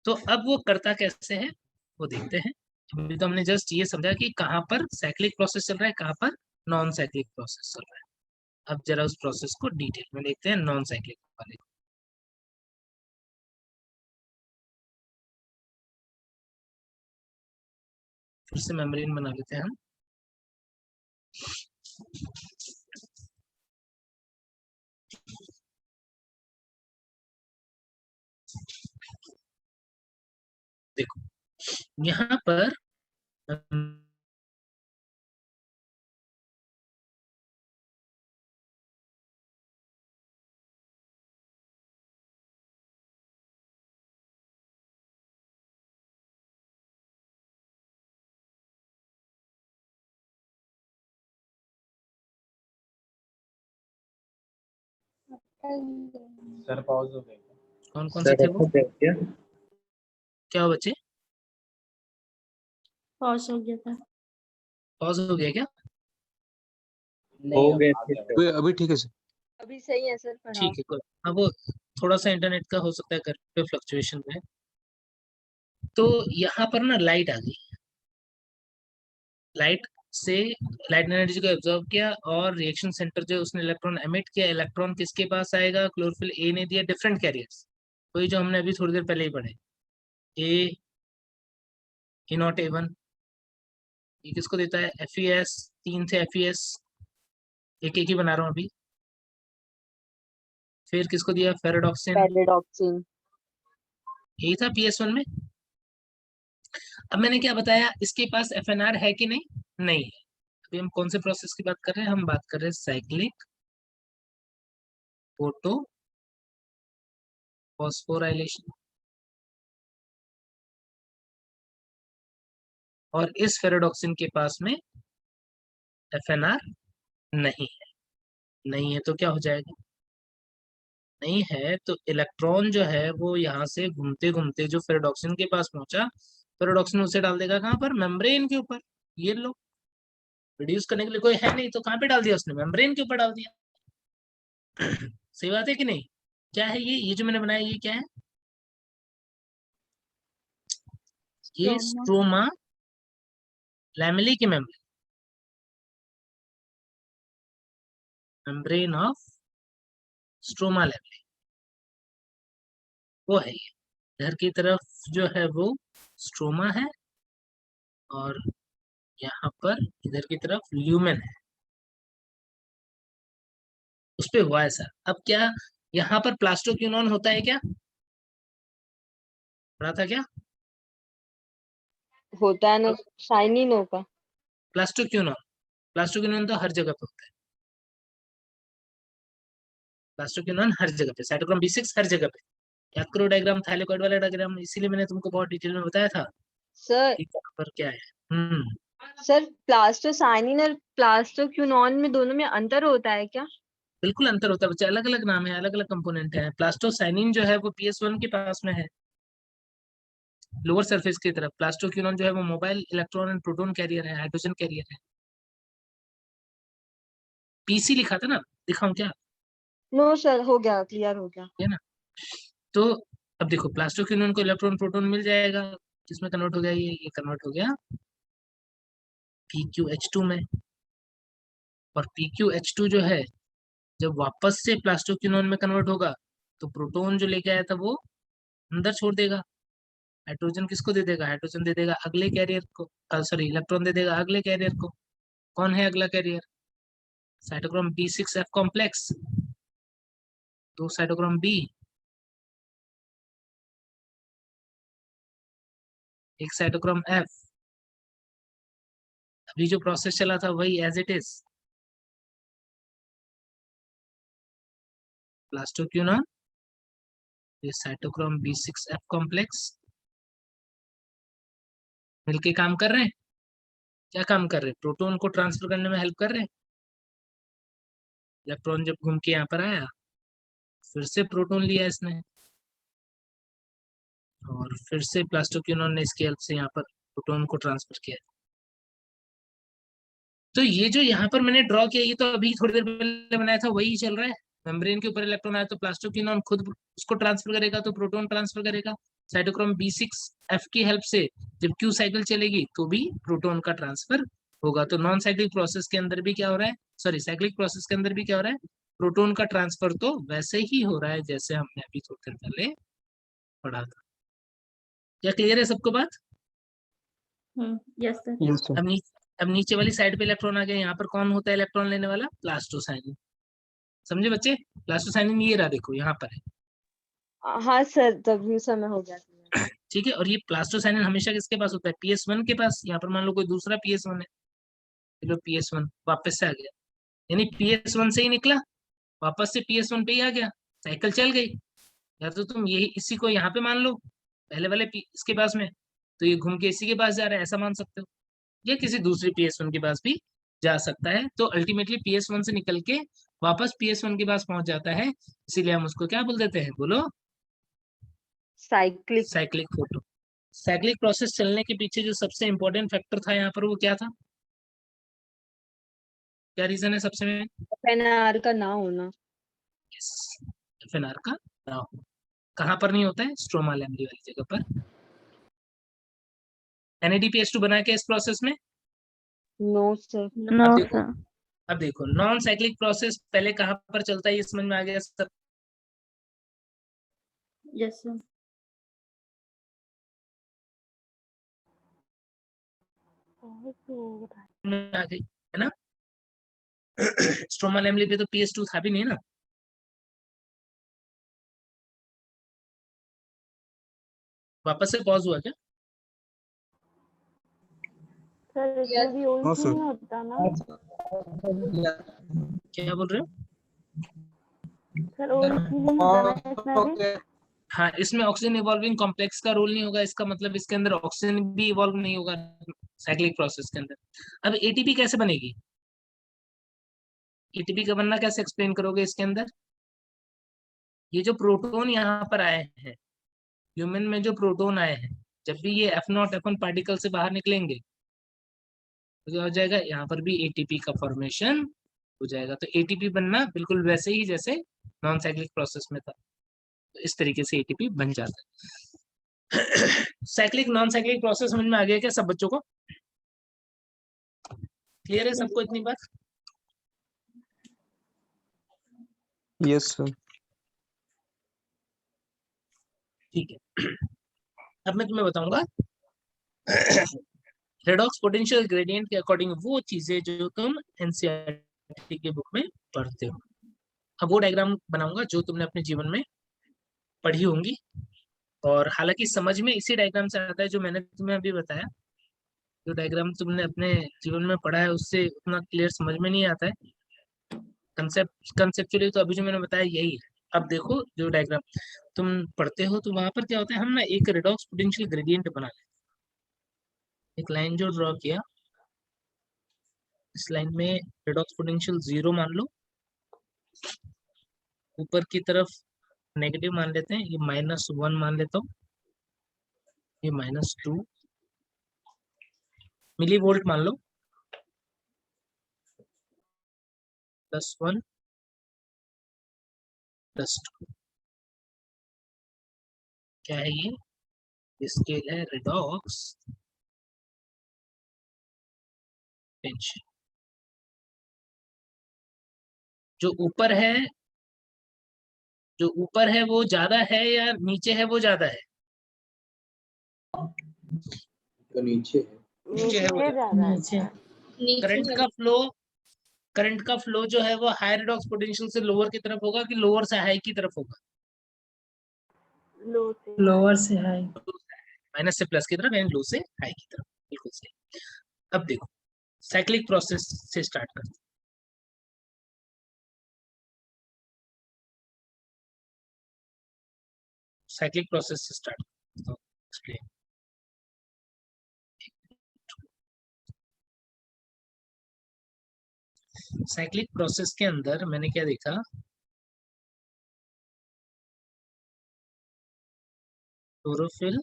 Speaker 2: तो अब वो करता कैसे है वो देखते हैं। अभी तो हमने जस्ट ये समझा कि कहाँ पर साइक्लिक प्रोसेस चल रहा है, कहाँ पर नॉन साइक्लिक प्रोसेस चल रहा है। अब जरा उस प्रोसेस को डिटेल में देखते हैं, नॉन साइक्लिक वाले। फिर से मेम्ब्रेन बना लेते हैं हम। देखो यहाँ पर
Speaker 3: सर पॉज हो गया।
Speaker 2: कौन कौन से थे वो,
Speaker 6: क्या
Speaker 2: क्या हो बच्चे?
Speaker 7: Pause हो गया था.
Speaker 2: पॉज हो गया क्या?
Speaker 6: हो गए
Speaker 8: अभी ठीक है सर.
Speaker 4: अभी सही है सर, पढ़ाओ.
Speaker 2: ठीक है कोई, हाँ वो थोड़ा सा इंटरनेट का हो सकता है घर पे फ्लक्चुएशन है। तो यहाँ पर ना लाइट आ गई, लाइट से लाइट एनर्जी को एब्जॉर्ब किया और रिएक्शन सेंटर जो उसने इलेक्ट्रॉन एमिट किया, इलेक्ट्रॉन किसके पास आएगा, क्लोरोफिल ए ने दिया डिफरेंट कैरियर्स, वही जो हमने अभी थोड़ी देर पहले ही पढ़े, ए नॉट A1, ये किसको देता है, FeS, 3 थे FeS, एक एक ही बना रहा हूँ अभी। फिर किसको दिया, फेरेडॉक्सिन,
Speaker 4: पैराडॉक्सिन.
Speaker 2: यही था PS1 में। अब मैंने क्या बताया, इसके पास FNR है कि नहीं, नहीं है। अभी हम कौन से प्रोसेस की बात कर रहे हैं, हम बात कर रहे हैं साइक्लिक फोटो फॉस्फोराइलेशन। और इस फेरेडॉक्सिन के पास में FNR नहीं है, नहीं है तो क्या हो जाएगा, नहीं है तो इलेक्ट्रॉन जो है वो यहाँ से घूमते घूमते जो फेरेडॉक्सिन के पास पहुंचा, फेरेडॉक्सिन उसे डाल देगा कहाँ पर, मेम्ब्रेन के ऊपर। ये लो, रिड्यूस करने के लिए कोई है नहीं तो कहाँ पे डाल दिया उसने, मेम्ब्रेन के ऊपर डाल दिया। सही बात है कि नहीं? क्या है ये जो मैंने बनाया ये क्या है, ये स्ट्रोमा लैमेली की मेम्ब्रेन ऑफ स्ट्रोमा लैमेली, वो है ये। इधर की तरफ जो है वो स्ट्रोमा है और यहाँ पर इधर की तरफ ल्यूमेन है, उस पे हुआ है सर। अब क्या यहाँ पर प्लास्टोक्यूनॉन होता है क्या, पढ़ा था क्या?
Speaker 4: होता है ना, शाइनिंग होगा.
Speaker 2: प्लास्टोक्यूनॉन तो हर जगह पे होता है, प्लास्टोक्यूनॉन हर जगह पे, साइटोक्रोम B6 हर जगह पे। याद करो डायग्राम, थाइलेकॉइड वाला डायग्राम, इसीलिए मैंने तुमको बहुत डिटेल में बताया था
Speaker 4: सर.
Speaker 2: कि कहाँ पर क्या है।
Speaker 4: सर प्लास्टोसाइनिन और प्लास्टोक्यूनॉन में दोनों में अंतर होता है क्या?
Speaker 2: बिल्कुल अंतर होता है बच्चे, अलग अलग नाम है, अलग अलग कंपोनेंट है। प्लास्टोसाइनिन जो है वो PS1 के पास में है, लोअर सरफेस की तरफ। प्लास्टोक्यूनॉन जो है वो mobile electron and proton carrier है, हाइड्रोजन कैरियर है। PC लिखा था ना, दिखाऊं क्या?
Speaker 4: नो सर, हो गया, क्लियर हो गया.
Speaker 2: है ना? तो अब देखो प्लास्टोक्यूनॉन को इलेक्ट्रॉन प्रोटॉन मिल जाएगा, किसमें कन्वर्ट हो गया, ये कन्वर्ट हो गया PQH2 में। और PQH2 जो है जब वापस से प्लास्टोक्यूनॉन में कन्वर्ट होगा तो प्रोटॉन जो लेके आया था वो अंदर छोड़ देगा, हाइड्रोजन किसको दे देगा, हाइड्रोजन दे देगा अगले कैरियर को, सॉरी इलेक्ट्रॉन दे देगा अगले कैरियर को। कौन है अगला कैरियर, साइटोक्रोम B6F कॉम्प्लेक्स, तो साइटोक्रोम B, एक साइटोक्रोम F। अभी जो प्रोसेस चला था वही एज इट इज, प्लास्टोक्यूनॉन, ये साइटोक्रोम B6F कॉम्प्लेक्स मिलके काम कर रहे हैं। क्या काम कर रहे हैं, प्रोटॉन को ट्रांसफर करने में हेल्प कर रहे हैं। इलेक्ट्रॉन जब घूम के यहाँ पर आया, फिर से प्रोटॉन लिया इसने और फिर से प्लास्टोक्विनोन ने इसकी हेल्प से यहाँ पर प्रोटॉन को ट्रांसफर किया। तो ये जो यहाँ पर मैंने ड्रॉ किया ये तो अभी थोड़ी देर पहले बनाया था वही चल रहा है। मेम्ब्रेन के ऊपर इलेक्ट्रॉन आया तो प्लास्टोक्विनोन खुद उसको ट्रांसफर करेगा तो प्रोटॉन ट्रांसफर करेगा। साइटोक्रोम B6F की हेल्प से जब Q साइकिल चलेगी तो भी प्रोटॉन का ट्रांसफर होगा। तो नॉन साइक्लिक प्रोसेस के अंदर भी क्या हो रहा है, सॉरी साइक्लिक प्रोसेस के अंदर भी क्या हो रहा है, प्रोटॉन का ट्रांसफर तो वैसे ही हो रहा है जैसे हमने अभी थोड़ी देर पहले पढ़ा था। क्या क्लियर है सबको बात?
Speaker 7: Yes sir.
Speaker 2: अब नीचे वाली साइड पे इलेक्ट्रॉन आ गए, यहाँ पर कौन होता है इलेक्ट्रॉन लेने वाला? प्लास्टोसाइनिन। समझे बच्चे? प्लास्टोसाइनिन ये रहा, देखो यहाँ पर है।
Speaker 4: हाँ सर, तभी समय हो गया था।
Speaker 2: ठीक है, और ये प्लास्टोसाइनिन हमेशा किसके पास होता है? PS1 के पास। यहाँ पर मान लो कोई दूसरा PS1 है, चलो PS1 वापस से आ गया, यानी PS1 से ही निकला वापस से PS1 पे ही आ गया, साइकिल चल गई। या तो तुम यही इसी को यहाँ पे मान लो पहले वाले इसके पास में, तो ये घूम के इसी के पास जा रहा है, ऐसा मान सकते हो, या किसी दूसरी PS1 के पास भी जा सकता है। तो अल्टीमेटली PS1 से निकल के वापस PS1 के पास पहुंच जाता है, इसीलिए हम उसको क्या बोल देते हैं? बोलो।
Speaker 4: Cyclic.
Speaker 2: Cyclic photo. Cyclic process चलने के पीछे जो सबसे इंपॉर्टेंट फैक्टर था यहाँ पर वो क्या था? क्या रीजन है सबसे में?
Speaker 4: FNR का ना होना।
Speaker 2: FNR का ना हो। कहाँ पर नहीं होता है? स्ट्रोमा लैम्बली वाली जगह पर। NADPH2 बना के इस प्रोसेस में?
Speaker 4: No sir.
Speaker 5: नो
Speaker 2: अब देखो,
Speaker 5: सर।
Speaker 2: अब देखो नॉन साइक्लिक प्रोसेस पहले कहाँ पर चलता है, ये समझ में आ गया सब?
Speaker 7: Yes sir.
Speaker 2: में आ गई है ना। स्ट्रोमा लैम्बली पे तो PS2 था भी नहीं ना। वापस से पॉज हुआ क्या?
Speaker 1: सर इसमें भी वही नहीं होता ना।
Speaker 2: क्या बोल रहे हो?
Speaker 1: सर वही नहीं होता ना इसमें भी।
Speaker 2: हाँ, इसमें ऑक्सीजन इवॉल्विंग कॉम्प्लेक्स का रोल नहीं होगा, इसका मतलब इसके अंदर ऑक्सीजन भी इवॉल्व नहीं होगा साइक्लिक प्रोसेस के अंदर। अब ATP कैसे बनेगी? ATP का बनना कैसे एक्सप्लेन करोगे इसके अंदर? ये जो प्रोटॉन यहाँ पर आए हैं, ह्यूमन में जो प्रोटॉन आए हैं, जब भी ये F0 F1 पार्टिकल से बाहर निकलेंगे तो क्या हो जाएगा? यहाँ पर भी ATP का फॉर्मेशन हो जाएगा। तो ATP बनना बिल्कुल वैसे ही जैसे नॉन साइक्लिक प्रोसेस में था, तो इस तरीके से ATP बन जाता है। साइक्लिक नॉन साइक्लिक प्रोसेस समझ में आ गया क्या सब बच्चों को? क्लियर है सबको इतनी बात?
Speaker 8: Yes sir.
Speaker 2: ठीक है, अब मैं तुम्हें बताऊंगा रेडॉक्स पोटेंशियल ग्रेडियंट के अकॉर्डिंग वो चीजें जो तुम NCERT के बुक में पढ़ते हो। अब वो डायग्राम बनाऊंगा जो तुमने अपने जीवन में पढ़ी होंगी, और हालांकि समझ में इसी डायग्राम से आता है जो मैंने तुम्हें अभी बताया। जो डायग्राम तुमने अपने जीवन में पढ़ा है उससे उतना क्लियर समझ में नहीं आता है। कंसेप्चुअली तो अभी जो मैंने बताया यही है। अब देखो जो डायग्राम तुम पढ़ते हो तो वहां पर क्या होता है, हम ना एक रेडॉक्स पोटेंशियल ग्रेडियंट बना लेते हैं। एक लाइन जो ड्रॉ किया, इस लाइन में रेडॉक्स पोटेंशियल 0 मान लो, ऊपर की तरफ नेगेटिव मान लेते हैं, ये -1 मान लेता हूँ, ये -2 मिली वोल्ट मान लो, +1 +2। क्या है ये स्केल है रेडॉक्स पोटेंशियल। जो ऊपर है वो ज्यादा है या नीचे है वो ज्यादा है?
Speaker 3: तो नीचे है।
Speaker 2: नीचे है वो
Speaker 1: ज्यादा है।
Speaker 2: करंट का फ्लो जो है वो हाई रेडॉक्स पोटेंशियल से लोअर की तरफ होगा कि लोअर से हाई की तरफ होगा?
Speaker 1: लोअर से
Speaker 7: हाई।
Speaker 2: माइनस से प्लस की तरफ, यानी लो से हाई की तरफ। बिल्कुल सही। अब देखो साइक्लिक प्रोसेस से स्टार्ट करते हैं। साइक्लिक प्रोसेस से स्टार्ट करते हैं। साइक्लिक प्रोसेस के अंदर मैंने क्या देखा, क्लोरोफिल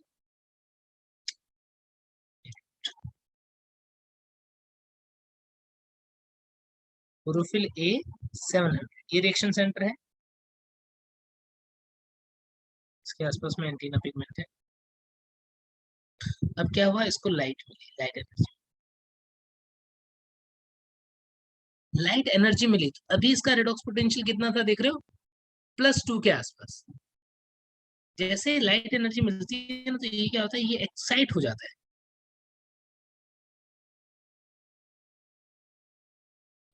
Speaker 2: क्लोरोफिल ए 700, ये रिएक्शन सेंटर है, इसके आसपास में एंटीना पिगमेंट है। अब क्या हुआ, इसको लाइट मिली, लाइट एनर्जी, लाइट एनर्जी मिली। तो अभी इसका रेडॉक्स पोटेंशियल कितना था देख रहे हो, +2 के आसपास। जैसे लाइट एनर्जी मिलती है ना, तो ये क्या होता है, ये एक्साइट हो जाता है।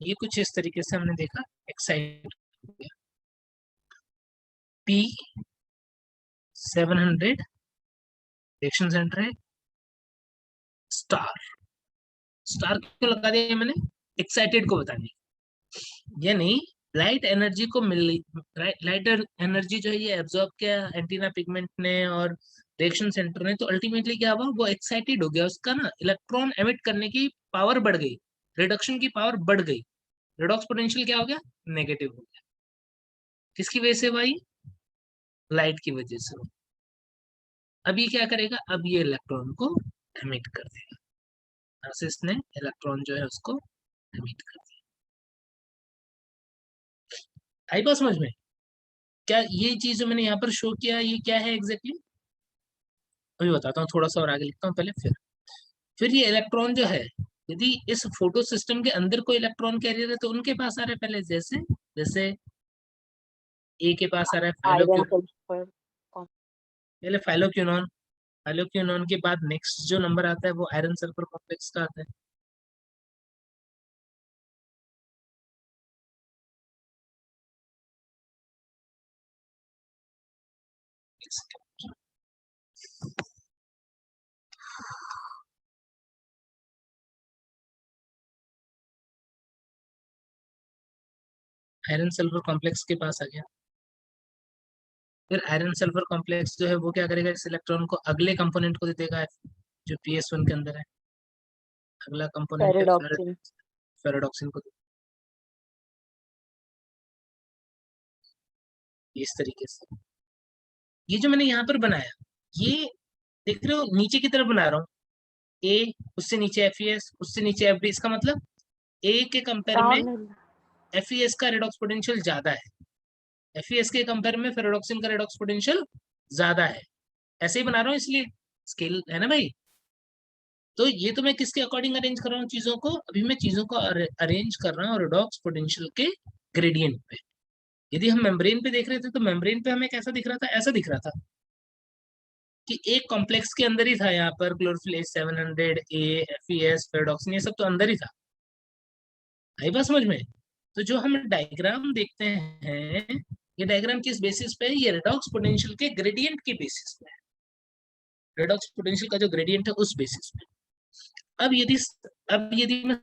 Speaker 2: ये कुछ इस तरीके से हमने देखा, एक्साइट हो गया। P700 रिएक्शन सेंटर है, स्टार, स्टार क्यों लगा दिया मैंने, एक्साइटेड को बताने, यानी लाइट एनर्जी को मिल, लाइट एनर्जी जो है ये एब्जॉर्ब किया एंटीना पिगमेंट ने और रिएक्शन सेंटर ने, तो अल्टीमेटली क्या हुआ, वो एक्साइटेड हो गया, उसका ना इलेक्ट्रॉन एमिट करने की पावर बढ़ गई, रिडक्शन की पावर बढ़ गई, रेडॉक्स पोटेंशियल क्या हो गया, नेगेटिव हो गया। किसकी वजह से भाई, लाइट की वजह से। अब ये क्या करेगा, अब ये इलेक्ट्रॉन को एमिट कर देगा, इसने इलेक्ट्रॉन जो है उसको एमिट कर दिया। आई बात समझ में, क्या ये चीज जो मैंने यहाँ पर शो किया ये क्या है एग्जैक्टली, अभी बताता हूँ, थोड़ा सा और आगे लिखता हूँ पहले, फिर ये इलेक्ट्रॉन जो है, यदि इस फोटो सिस्टम के अंदर कोई इलेक्ट्रॉन कैरियर है तो उनके पास आ रहा है पहले, जैसे जैसे ए के पास आ रहा है पहले फाइलोक्विनोन, फाइलोक्विनोन के बाद नेक्स्ट जो नंबर आता है वो आयरन सल्फर कॉम्प्लेक्स का आता है। आयरन सल्फर कॉम्प्लेक्स के पास आ गया, फिर आयरन सल्फर कॉम्प्लेक्स जो है वो क्या करेगा, इस इलेक्ट्रॉन को अगले कंपोनेंट को दे देगा जो PS1 के अंदर है, अगला कंपोनेंट है फेरोडॉक्सिन को, इस तरीके से। ये जो मैंने यहाँ पर बनाया, ये देख रहे हो नीचे की तरफ बना रहा हूँ, ए उससे नीचे FeS उससे नीचे FB, इसका मतलब ए के कंपेयर में FeS का रेडॉक्स पोटेंशियल ज्यादा है, FeS के कंपेयर में फेरोडॉक्सिन का रेडॉक्स पोटेंशियल ज्यादा है, ऐसे ही बना रहा हूँ इसलिए स्केल है ना भाई। तो ये तो मैं किसके अकॉर्डिंग अरेंज कर रहा हूँ चीजों को, अभी मैं चीजों को अरेंज कर रहा हूँ रेडॉक्स पोटेंशियल के ग्रेडियंट पे। यदि हम मेम्ब्रेन पे देख रहे थे तो मेम्ब्रेन पे हमें कैसा दिख रहा था, ऐसा दिख रहा था कि एक कॉम्प्लेक्स के अंदर ही था, यहाँ पर क्लोरोफिल 700 ए FeS फेरोडॉक्सिन ये सब तो अंदर ही था, आई बात समझ में। तो जो हम डायग्राम देखते हैं, ये डायग्राम किस बेसिस पे है, ये रेडॉक्स पोटेंशियल के ग्रेडियंट के बेसिस पे है, रेडॉक्स पोटेंशियल का जो ग्रेडियंट है उस बेसिस पे। अब यदि मैं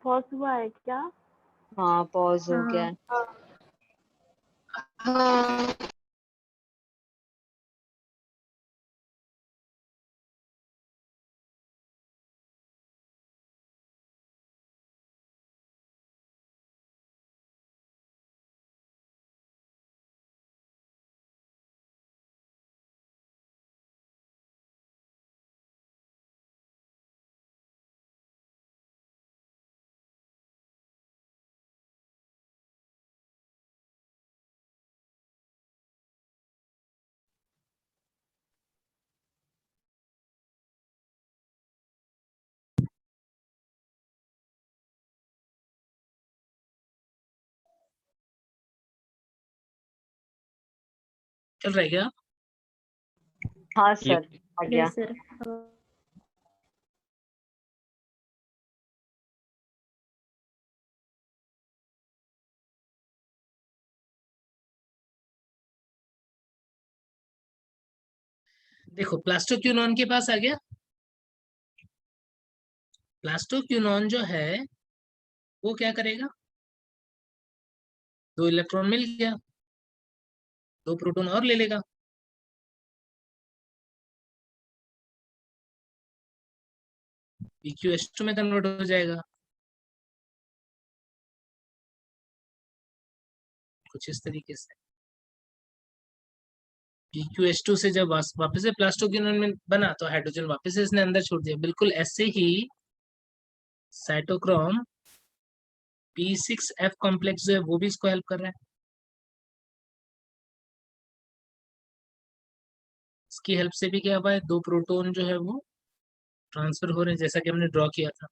Speaker 1: पॉज हुआ है क्या?
Speaker 4: हाँ पॉज हो गया है।
Speaker 2: चल रहा है क्या,
Speaker 4: हाँ सर आ गया।
Speaker 7: Yes, sir.
Speaker 2: देखो प्लास्टोक्यूनॉन के पास आ गया, प्लास्टोक्यूनॉन जो है वो क्या करेगा, 2 इलेक्ट्रॉन मिल गया, 2 प्रोटॉन और ले लेगा, PQS2 में कन्वर्ट हो जाएगा, कुछ इस तरीके से। PQS2 से जब वापस से प्लास्टोक्विनोन में बना तो हाइड्रोजन वापस से इसने अंदर छोड़ दिया। बिल्कुल ऐसे ही साइटोक्रोम P6F कॉम्प्लेक्स जो है वो भी इसको हेल्प कर रहा है। इसकी हेल्प से भी क्या हुआ है, 2 प्रोटॉन जो है वो ट्रांसफर हो रहे हैं, जैसा कि हमने ड्रॉ किया था।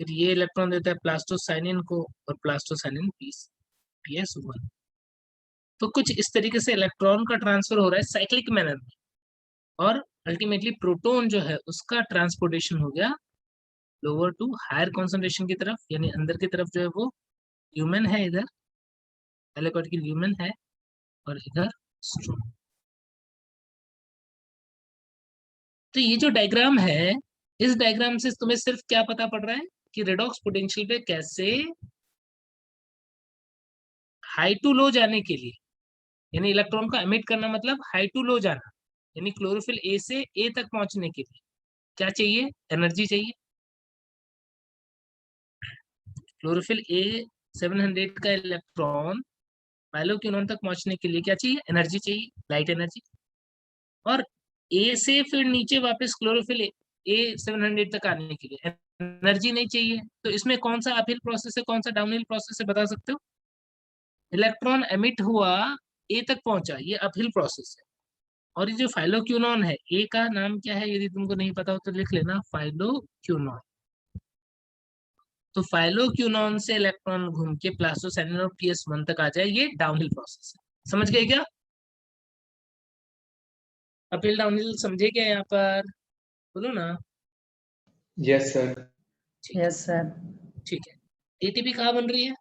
Speaker 2: फिर ये इलेक्ट्रॉन देता है प्लास्टोसाइनिन को, और प्लास्टोसाइनिन PS1। तो कुछ इस तरीके से इलेक्ट्रॉन का ट्रांसफर हो रहा है साइक्लिक मैनर में, और अल्टीमेटली प्रोटॉन जो है उसका ट्रांसपोर्टेशन हो गया लोअर टू हायर कॉन्सेंट्रेशन की तरफ, यानी अंदर की तरफ जो है वो ह्यूमन है, इधर पहले पार्टिकल ह्यूमन है और इधर स्ट्रॉन्ग। तो ये जो डायग्राम है, इस डायग्राम से तुम्हें सिर्फ क्या पता पड़ रहा है कि रेडॉक्स पोटेंशियल पे कैसे हाई टू लो जाने के लिए, यानी इलेक्ट्रॉन का एमिट करना मतलब हाई टू लो जाना, यानी क्लोरोफिल ए से ए तक पहुंचने के लिए क्या चाहिए, एनर्जी चाहिए। क्लोरोफिल ए 700 का इलेक्ट्रॉन पाइलोक्विनोन तक पहुंचने के लिए क्या चाहिए, एनर्जी चाहिए, लाइट एनर्जी। और ए से फिर नीचे वापस क्लोरोफिल ए 700 तक आने के लिए एनर्जी नहीं चाहिए। तो इसमें कौन सा अपहिल प्रोसेस है, कौन सा डाउनहिल प्रोसेस है, बता सकते हो? इलेक्ट्रॉन एमिट हुआ, ए तक पहुंचा, ये अपहिल प्रोसेस है। और ये जो फाइलोक्विनोन है, ए का नाम क्या है, यदि तुमको नहीं पता हो तो लिख लेना, फाइलोक्विनोन। तो फाइलोक्विनोन से इलेक्ट्रॉन घूम के प्लास्टोसाइनिन और PS1 तक आ जाए, ये डाउनहिल प्रोसेस है। समझ गए क्या? अपहिल डाउनहिल समझे क्या यहाँ पर? बोलो ना।
Speaker 3: Yes sir.
Speaker 9: Yes sir.
Speaker 2: ठीक है। एटीपी कहाँ बन रही है?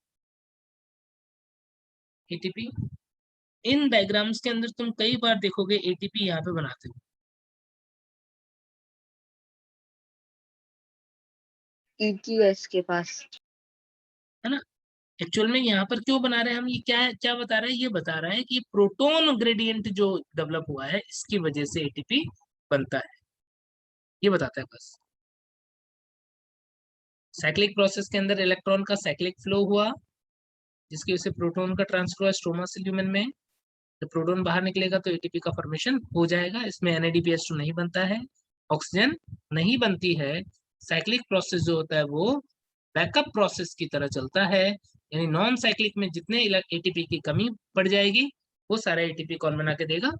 Speaker 2: एटीपी इन डायग्राम्स के अंदर तुम कई बार देखोगे एटीपी यहाँ पे बनाते हो।
Speaker 4: EQS के पास,
Speaker 2: है ना? एक्चुअल में यहाँ पर क्यों बना रहे हैं हम, ये क्या क्या बता रहा है, ये बता रहा है कि प्रोटॉन ग्रेडियंट जो डेवलप हुआ है इसकी वजह से एटीपी बनता है, ये बताता है बस। साइक्लिक प्रोसेस के अंदर इलेक्ट्रॉन का साइक्लिक फ्लो हुआ, जिसकी वजह से प्रोटॉन का ट्रांसफर हुआ स्ट्रोमा से ल्यूमेन में। जब प्रोटॉन बाहर निकलेगा तो एटीपी का फॉर्मेशन हो जाएगा। इसमें NADPH2 नहीं बनता है, ऑक्सीजन नहीं बनती है। साइक्लिक प्रोसेस जो होता है वो बैकअप प्रोसेस की तरह चलता है, यानी नॉन साइक्लिक में जितने एटीपी की कमी पड़ जाएगी वो सारा एटीपी कौन बना के देगा,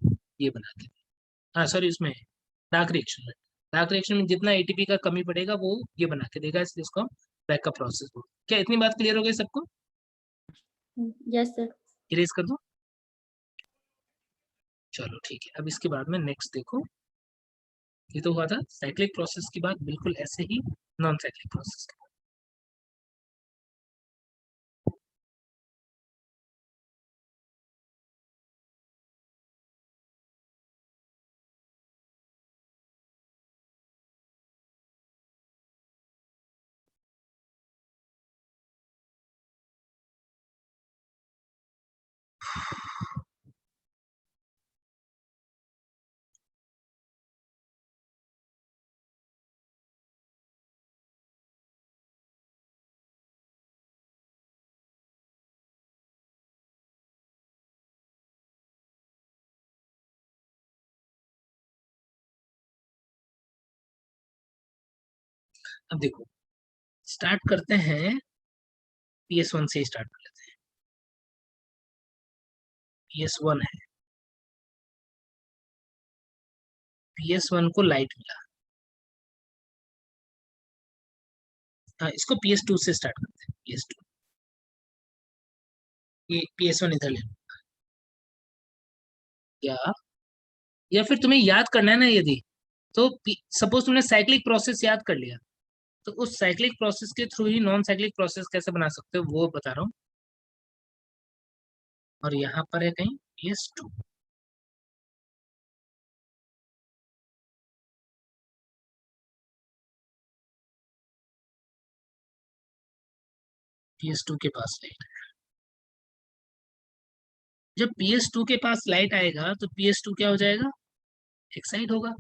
Speaker 2: ये बना के देगा। हाँ सॉरी, उसमें डार्क रिएक्शन में जितना एटीपी का कमी पड़ेगा वो ये बना के देगा, इसलिए इसको बैकअप प्रोसेस बोलते हैं। क्या इतनी बात क्लियर हो गई सबको?
Speaker 7: Yes sir.
Speaker 2: इरेज कर दो। चलो ठीक है, अब इसके बाद में नेक्स्ट देखो। ये तो हुआ था साइक्लिक प्रोसेस की बात, बिल्कुल ऐसे ही नॉन साइक्लिक प्रोसेस की बात। अब देखो, स्टार्ट करते हैं PS1 से स्टार्ट कर लेते हैं। PS1 है, PS1 को लाइट मिला। हाँ, इसको PS2 से स्टार्ट करते हैं। PS2, ये PS1 इधर ले या फिर तुम्हें याद करना है ना, यदि तो सपोज तुमने साइक्लिक प्रोसेस याद कर लिया, तो उस साइक्लिक प्रोसेस के थ्रू ही नॉन साइक्लिक प्रोसेस कैसे बना सकते हो वो बता रहा हूँ। और यहाँ पर है कहीं PS2, PS2 के पास लाइट। जब PS2 के पास लाइट आएगा तो PS2 क्या हो जाएगा, एक्साइट होगा।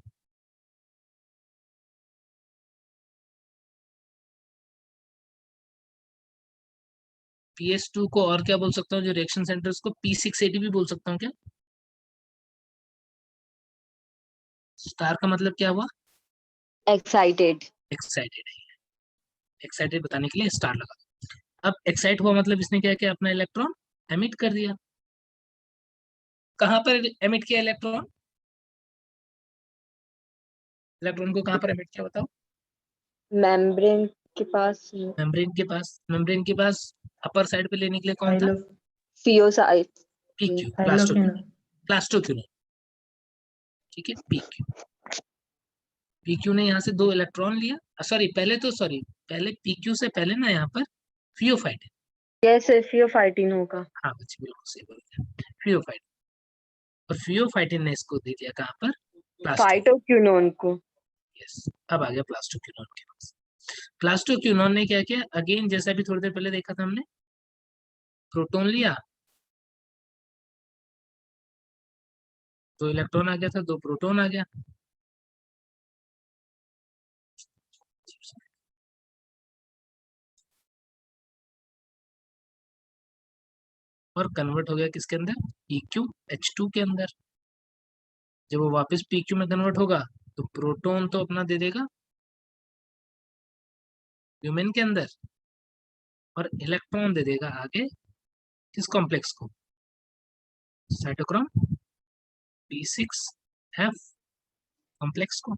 Speaker 2: PS2 को और क्या बोल सकता हूँ, जो रिएक्शन सेंटर, उसको P680 भी बोल सकता हूँ क्या? स्टार का मतलब क्या हुआ?
Speaker 4: एक्साइटेड।
Speaker 2: एक्साइटेड है, एक्साइटेड बताने के लिए स्टार लगा। अब एक्साइट हुआ मतलब इसने क्या किया, अपना इलेक्ट्रॉन एमिट कर दिया। कहाँ पर एमिट किया इलेक्ट्रॉन? इलेक्ट्रॉन को कहाँ पर एमिट किया बताओ?
Speaker 4: मेम्ब्रेन के पास।
Speaker 2: मेम्ब्रेन के पास। मेम्ब्रेन के पास अपर साइड पे लेने के लिए कौन था?
Speaker 4: CO side.
Speaker 2: PQ, plastoquinone. ठीक है, PQ। PQ ने यहाँ से 2 इलेक्ट्रॉन लिया, पहले PQ से पहले ना यहाँ पर फियोफाइटिन।
Speaker 4: यस, फियोफाइटिन होगा।
Speaker 2: हाँ बच्चे बिल्कुल सही बोल रहे हैं, फियोफाइटिन। और फियोफाइटिन ने इसको दे दिया कहाँ पर? प्लास्टो।
Speaker 4: फाइटोक्यूनोन को।
Speaker 2: यस, अब आ गया प्लास्टोक्यूनोन के पास। प्लास्टोक्यूनोन ने क्या किया, अगेन जैसा भी थोड़ी देर पहले देखा था हमने, प्रोटॉन लिया, 2 इलेक्ट्रॉन आ गया था, 2 प्रोटॉन आ गया। और कन्वर्ट हो गया किसके अंदर? PQH2 के अंदर। जब वो वापस PQ में कन्वर्ट होगा तो प्रोटॉन तो अपना दे देगा ह्यूमन के अंदर, और इलेक्ट्रॉन दे देगा आगे किस कॉम्प्लेक्स को? साइटोक्रोम B6F कॉम्प्लेक्स को।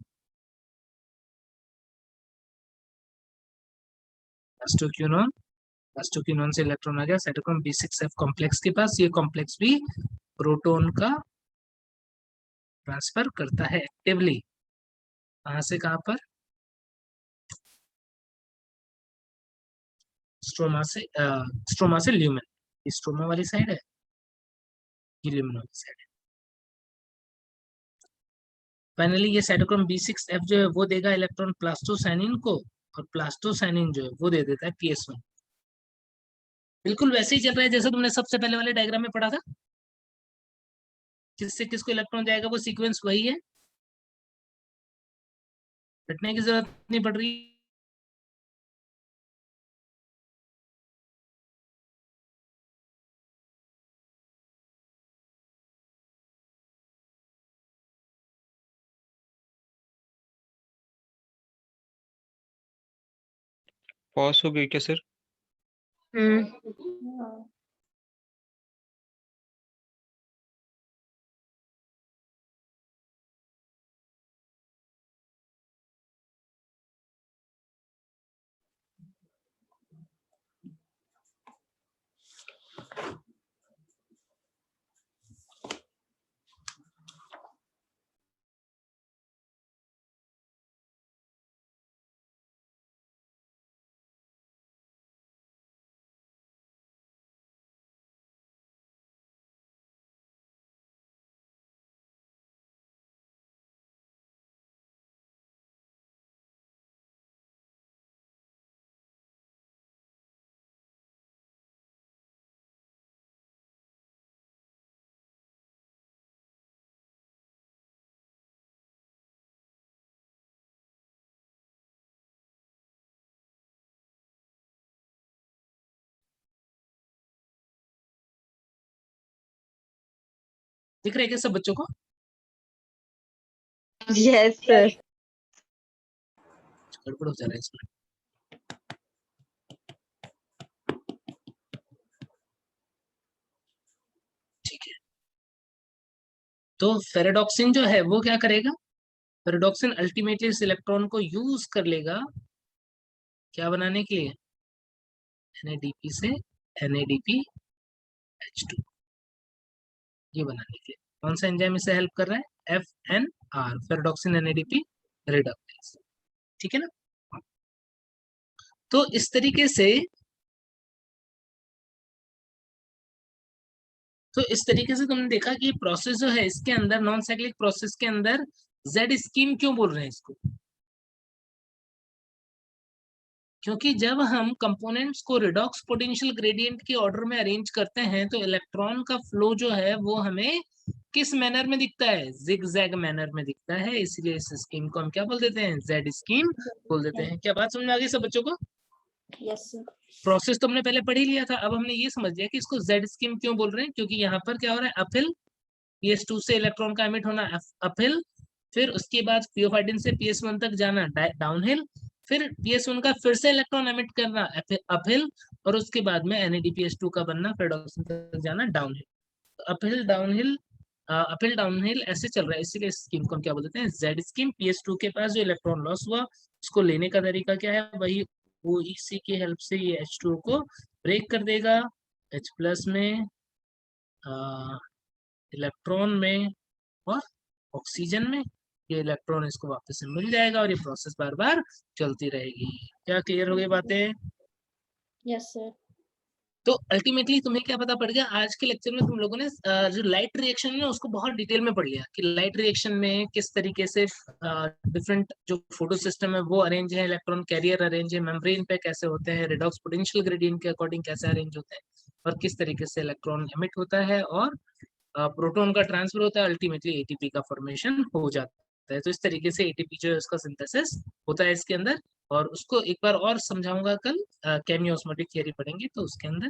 Speaker 2: प्लास्टोक्यूनोन से इलेक्ट्रॉन आ गया साइटोक्रोम B6F कॉम्प्लेक्स के पास। ये कॉम्प्लेक्स भी प्रोटॉन का ट्रांसफर करता है एक्टिवली। कहां से कहां पर? स्ट्रोमा से ल्यूमेन। स्ट्रोमा वाली साइड है, ये ल्यूमेन वाली साइड है। फाइनली ये साइटोक्रोम B6F जो है वो देगा इलेक्ट्रॉन प्लास्टोसाइनिन को, और प्लास्टोसाइनिन जो है वो दे देता है PS1। बिल्कुल वैसे ही चल रहा है जैसे तुमने सबसे पहले वाले डायग्राम में पढ़ा था। किससे किसको इलेक्ट्रॉन जाएगा वो सीक्वेंस वही है, रटने की जरूरत नहीं पड़ रही।
Speaker 8: पॉज हो गई क्या सर?
Speaker 2: दिख रहा है क्या सब बच्चों को?
Speaker 4: Yes sir.
Speaker 2: गड़बड़ हो जा रहा है इसमें। ठीक है, तो फेरेडॉक्सिन जो है वो क्या करेगा? फेरेडॉक्सिन अल्टीमेटली इस इलेक्ट्रॉन को यूज कर लेगा क्या बनाने के लिए? NADP से NADPH2 ये बनाने के लिए। कौन सा एंजाइम इसे हेल्प कर रहा है? FNR, ferredoxin NADP reductase. ठीक है ना? तो इस तरीके से तुमने देखा कि प्रोसेस जो है इसके अंदर, नॉन साइक्लिक प्रोसेस के अंदर जेड स्कीम क्यों बोल रहे हैं इसको? क्योंकि जब हम कंपोनेंट्स को रिडॉक्स पोटेंशियल ग्रेडियंट के ऑर्डर में अरेंज करते हैं तो इलेक्ट्रॉन का फ्लो जो है वो हमें किस मैनर में दिखता है? जिगजैग मैनर में दिखता है। इसलिए इस स्कीम को हम क्या बोल देते हैं? जेड स्कीम बोल देते हैं। क्या बात समझ में आ गई सब बच्चों को?
Speaker 7: Yes, sir.
Speaker 2: प्रोसेस तो हमने पहले पढ़ ही लिया था। अब हमने ये समझ लिया कि इसको जेड स्कीम क्यों बोल रहे हैं, क्योंकि यहाँ पर क्या हो रहा है, अपहिल PS2 से इलेक्ट्रॉन का एमिट होना अपहिल, फिर उसके बाद पीओफाइडिन से PS1 तक जाना डाउनहिल, फिर PS1 का फिर से इलेक्ट्रॉन एमिट करना अपहिल, और उसके बाद में NADPH2 का बनना फेडोक्सिन तक जाना डाउनहिल। अपहिल डाउनहिल ऐसे चल रहा है, इसीलिए इस स्कीम को हम क्या बोलते हैं, जेड स्कीम। PS2 के पास जो इलेक्ट्रॉन लॉस हुआ उसको लेने का तरीका क्या है, वही OEC की हेल्प से ये H2O को ब्रेक कर देगा, H प्लस में, इलेक्ट्रॉन में और ऑक्सीजन में। ये इलेक्ट्रॉन इसको वापस से मिल जाएगा और ये प्रोसेस बार बार चलती रहेगी। क्या क्लियर हो गई बातें?
Speaker 7: Yes, sir.
Speaker 2: तो अल्टीमेटली तुम्हें क्या पता पड़ गया, आज के लेक्चर में तुम लोगों ने जो लाइट रिएक्शन है उसको बहुत डिटेल में पढ़ लिया कि लाइट रिएक्शन में किस तरीके से डिफरेंट जो फोटो सिस्टम है वो अरेंज है, इलेक्ट्रॉन कैरियर अरेंज है, मेम्ब्रेन पे कैसे होते हैं, रिडॉक्स पोटेंशियल ग्रेडियंट के अकॉर्डिंग कैसे अरेंज होते हैं, और किस तरीके से इलेक्ट्रॉन एमिट होता है और प्रोटॉन का ट्रांसफर होता है, अल्टीमेटली ATP का फॉर्मेशन हो जाता है। तो इस तरीके से ATP जो है उसका सिंथेसिस होता है इसके अंदर, और उसको एक बार और समझाऊंगा कल, केमी ऑस्मोटिक थियरी पढ़ेंगे तो उसके अंदर।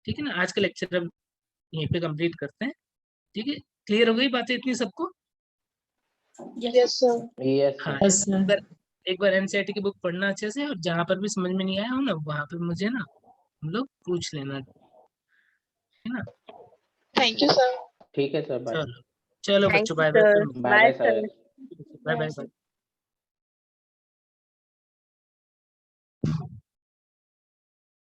Speaker 2: ठीक है ना, आज का लेक्चर अब यहीं पे कंप्लीट करते हैं। ठीक है, क्लियर हो गई बातें इतनी सबको?
Speaker 7: Yes, sir.
Speaker 2: हाँ, एक बार NCERT की बुक पढ़ना अच्छे से, और जहाँ पर भी समझ में नहीं आया हो ना वहाँ पे मुझे ना हम लोग पूछ लेना, है ना?
Speaker 1: Thank you sir.
Speaker 3: ठीक है सर, बाय।
Speaker 2: चलो चलो
Speaker 4: थैंक
Speaker 2: बच्चों,
Speaker 4: you
Speaker 2: bye bye,
Speaker 4: sir,
Speaker 3: bye
Speaker 4: bye
Speaker 3: bye sir.
Speaker 4: Sir.
Speaker 2: Bye bye.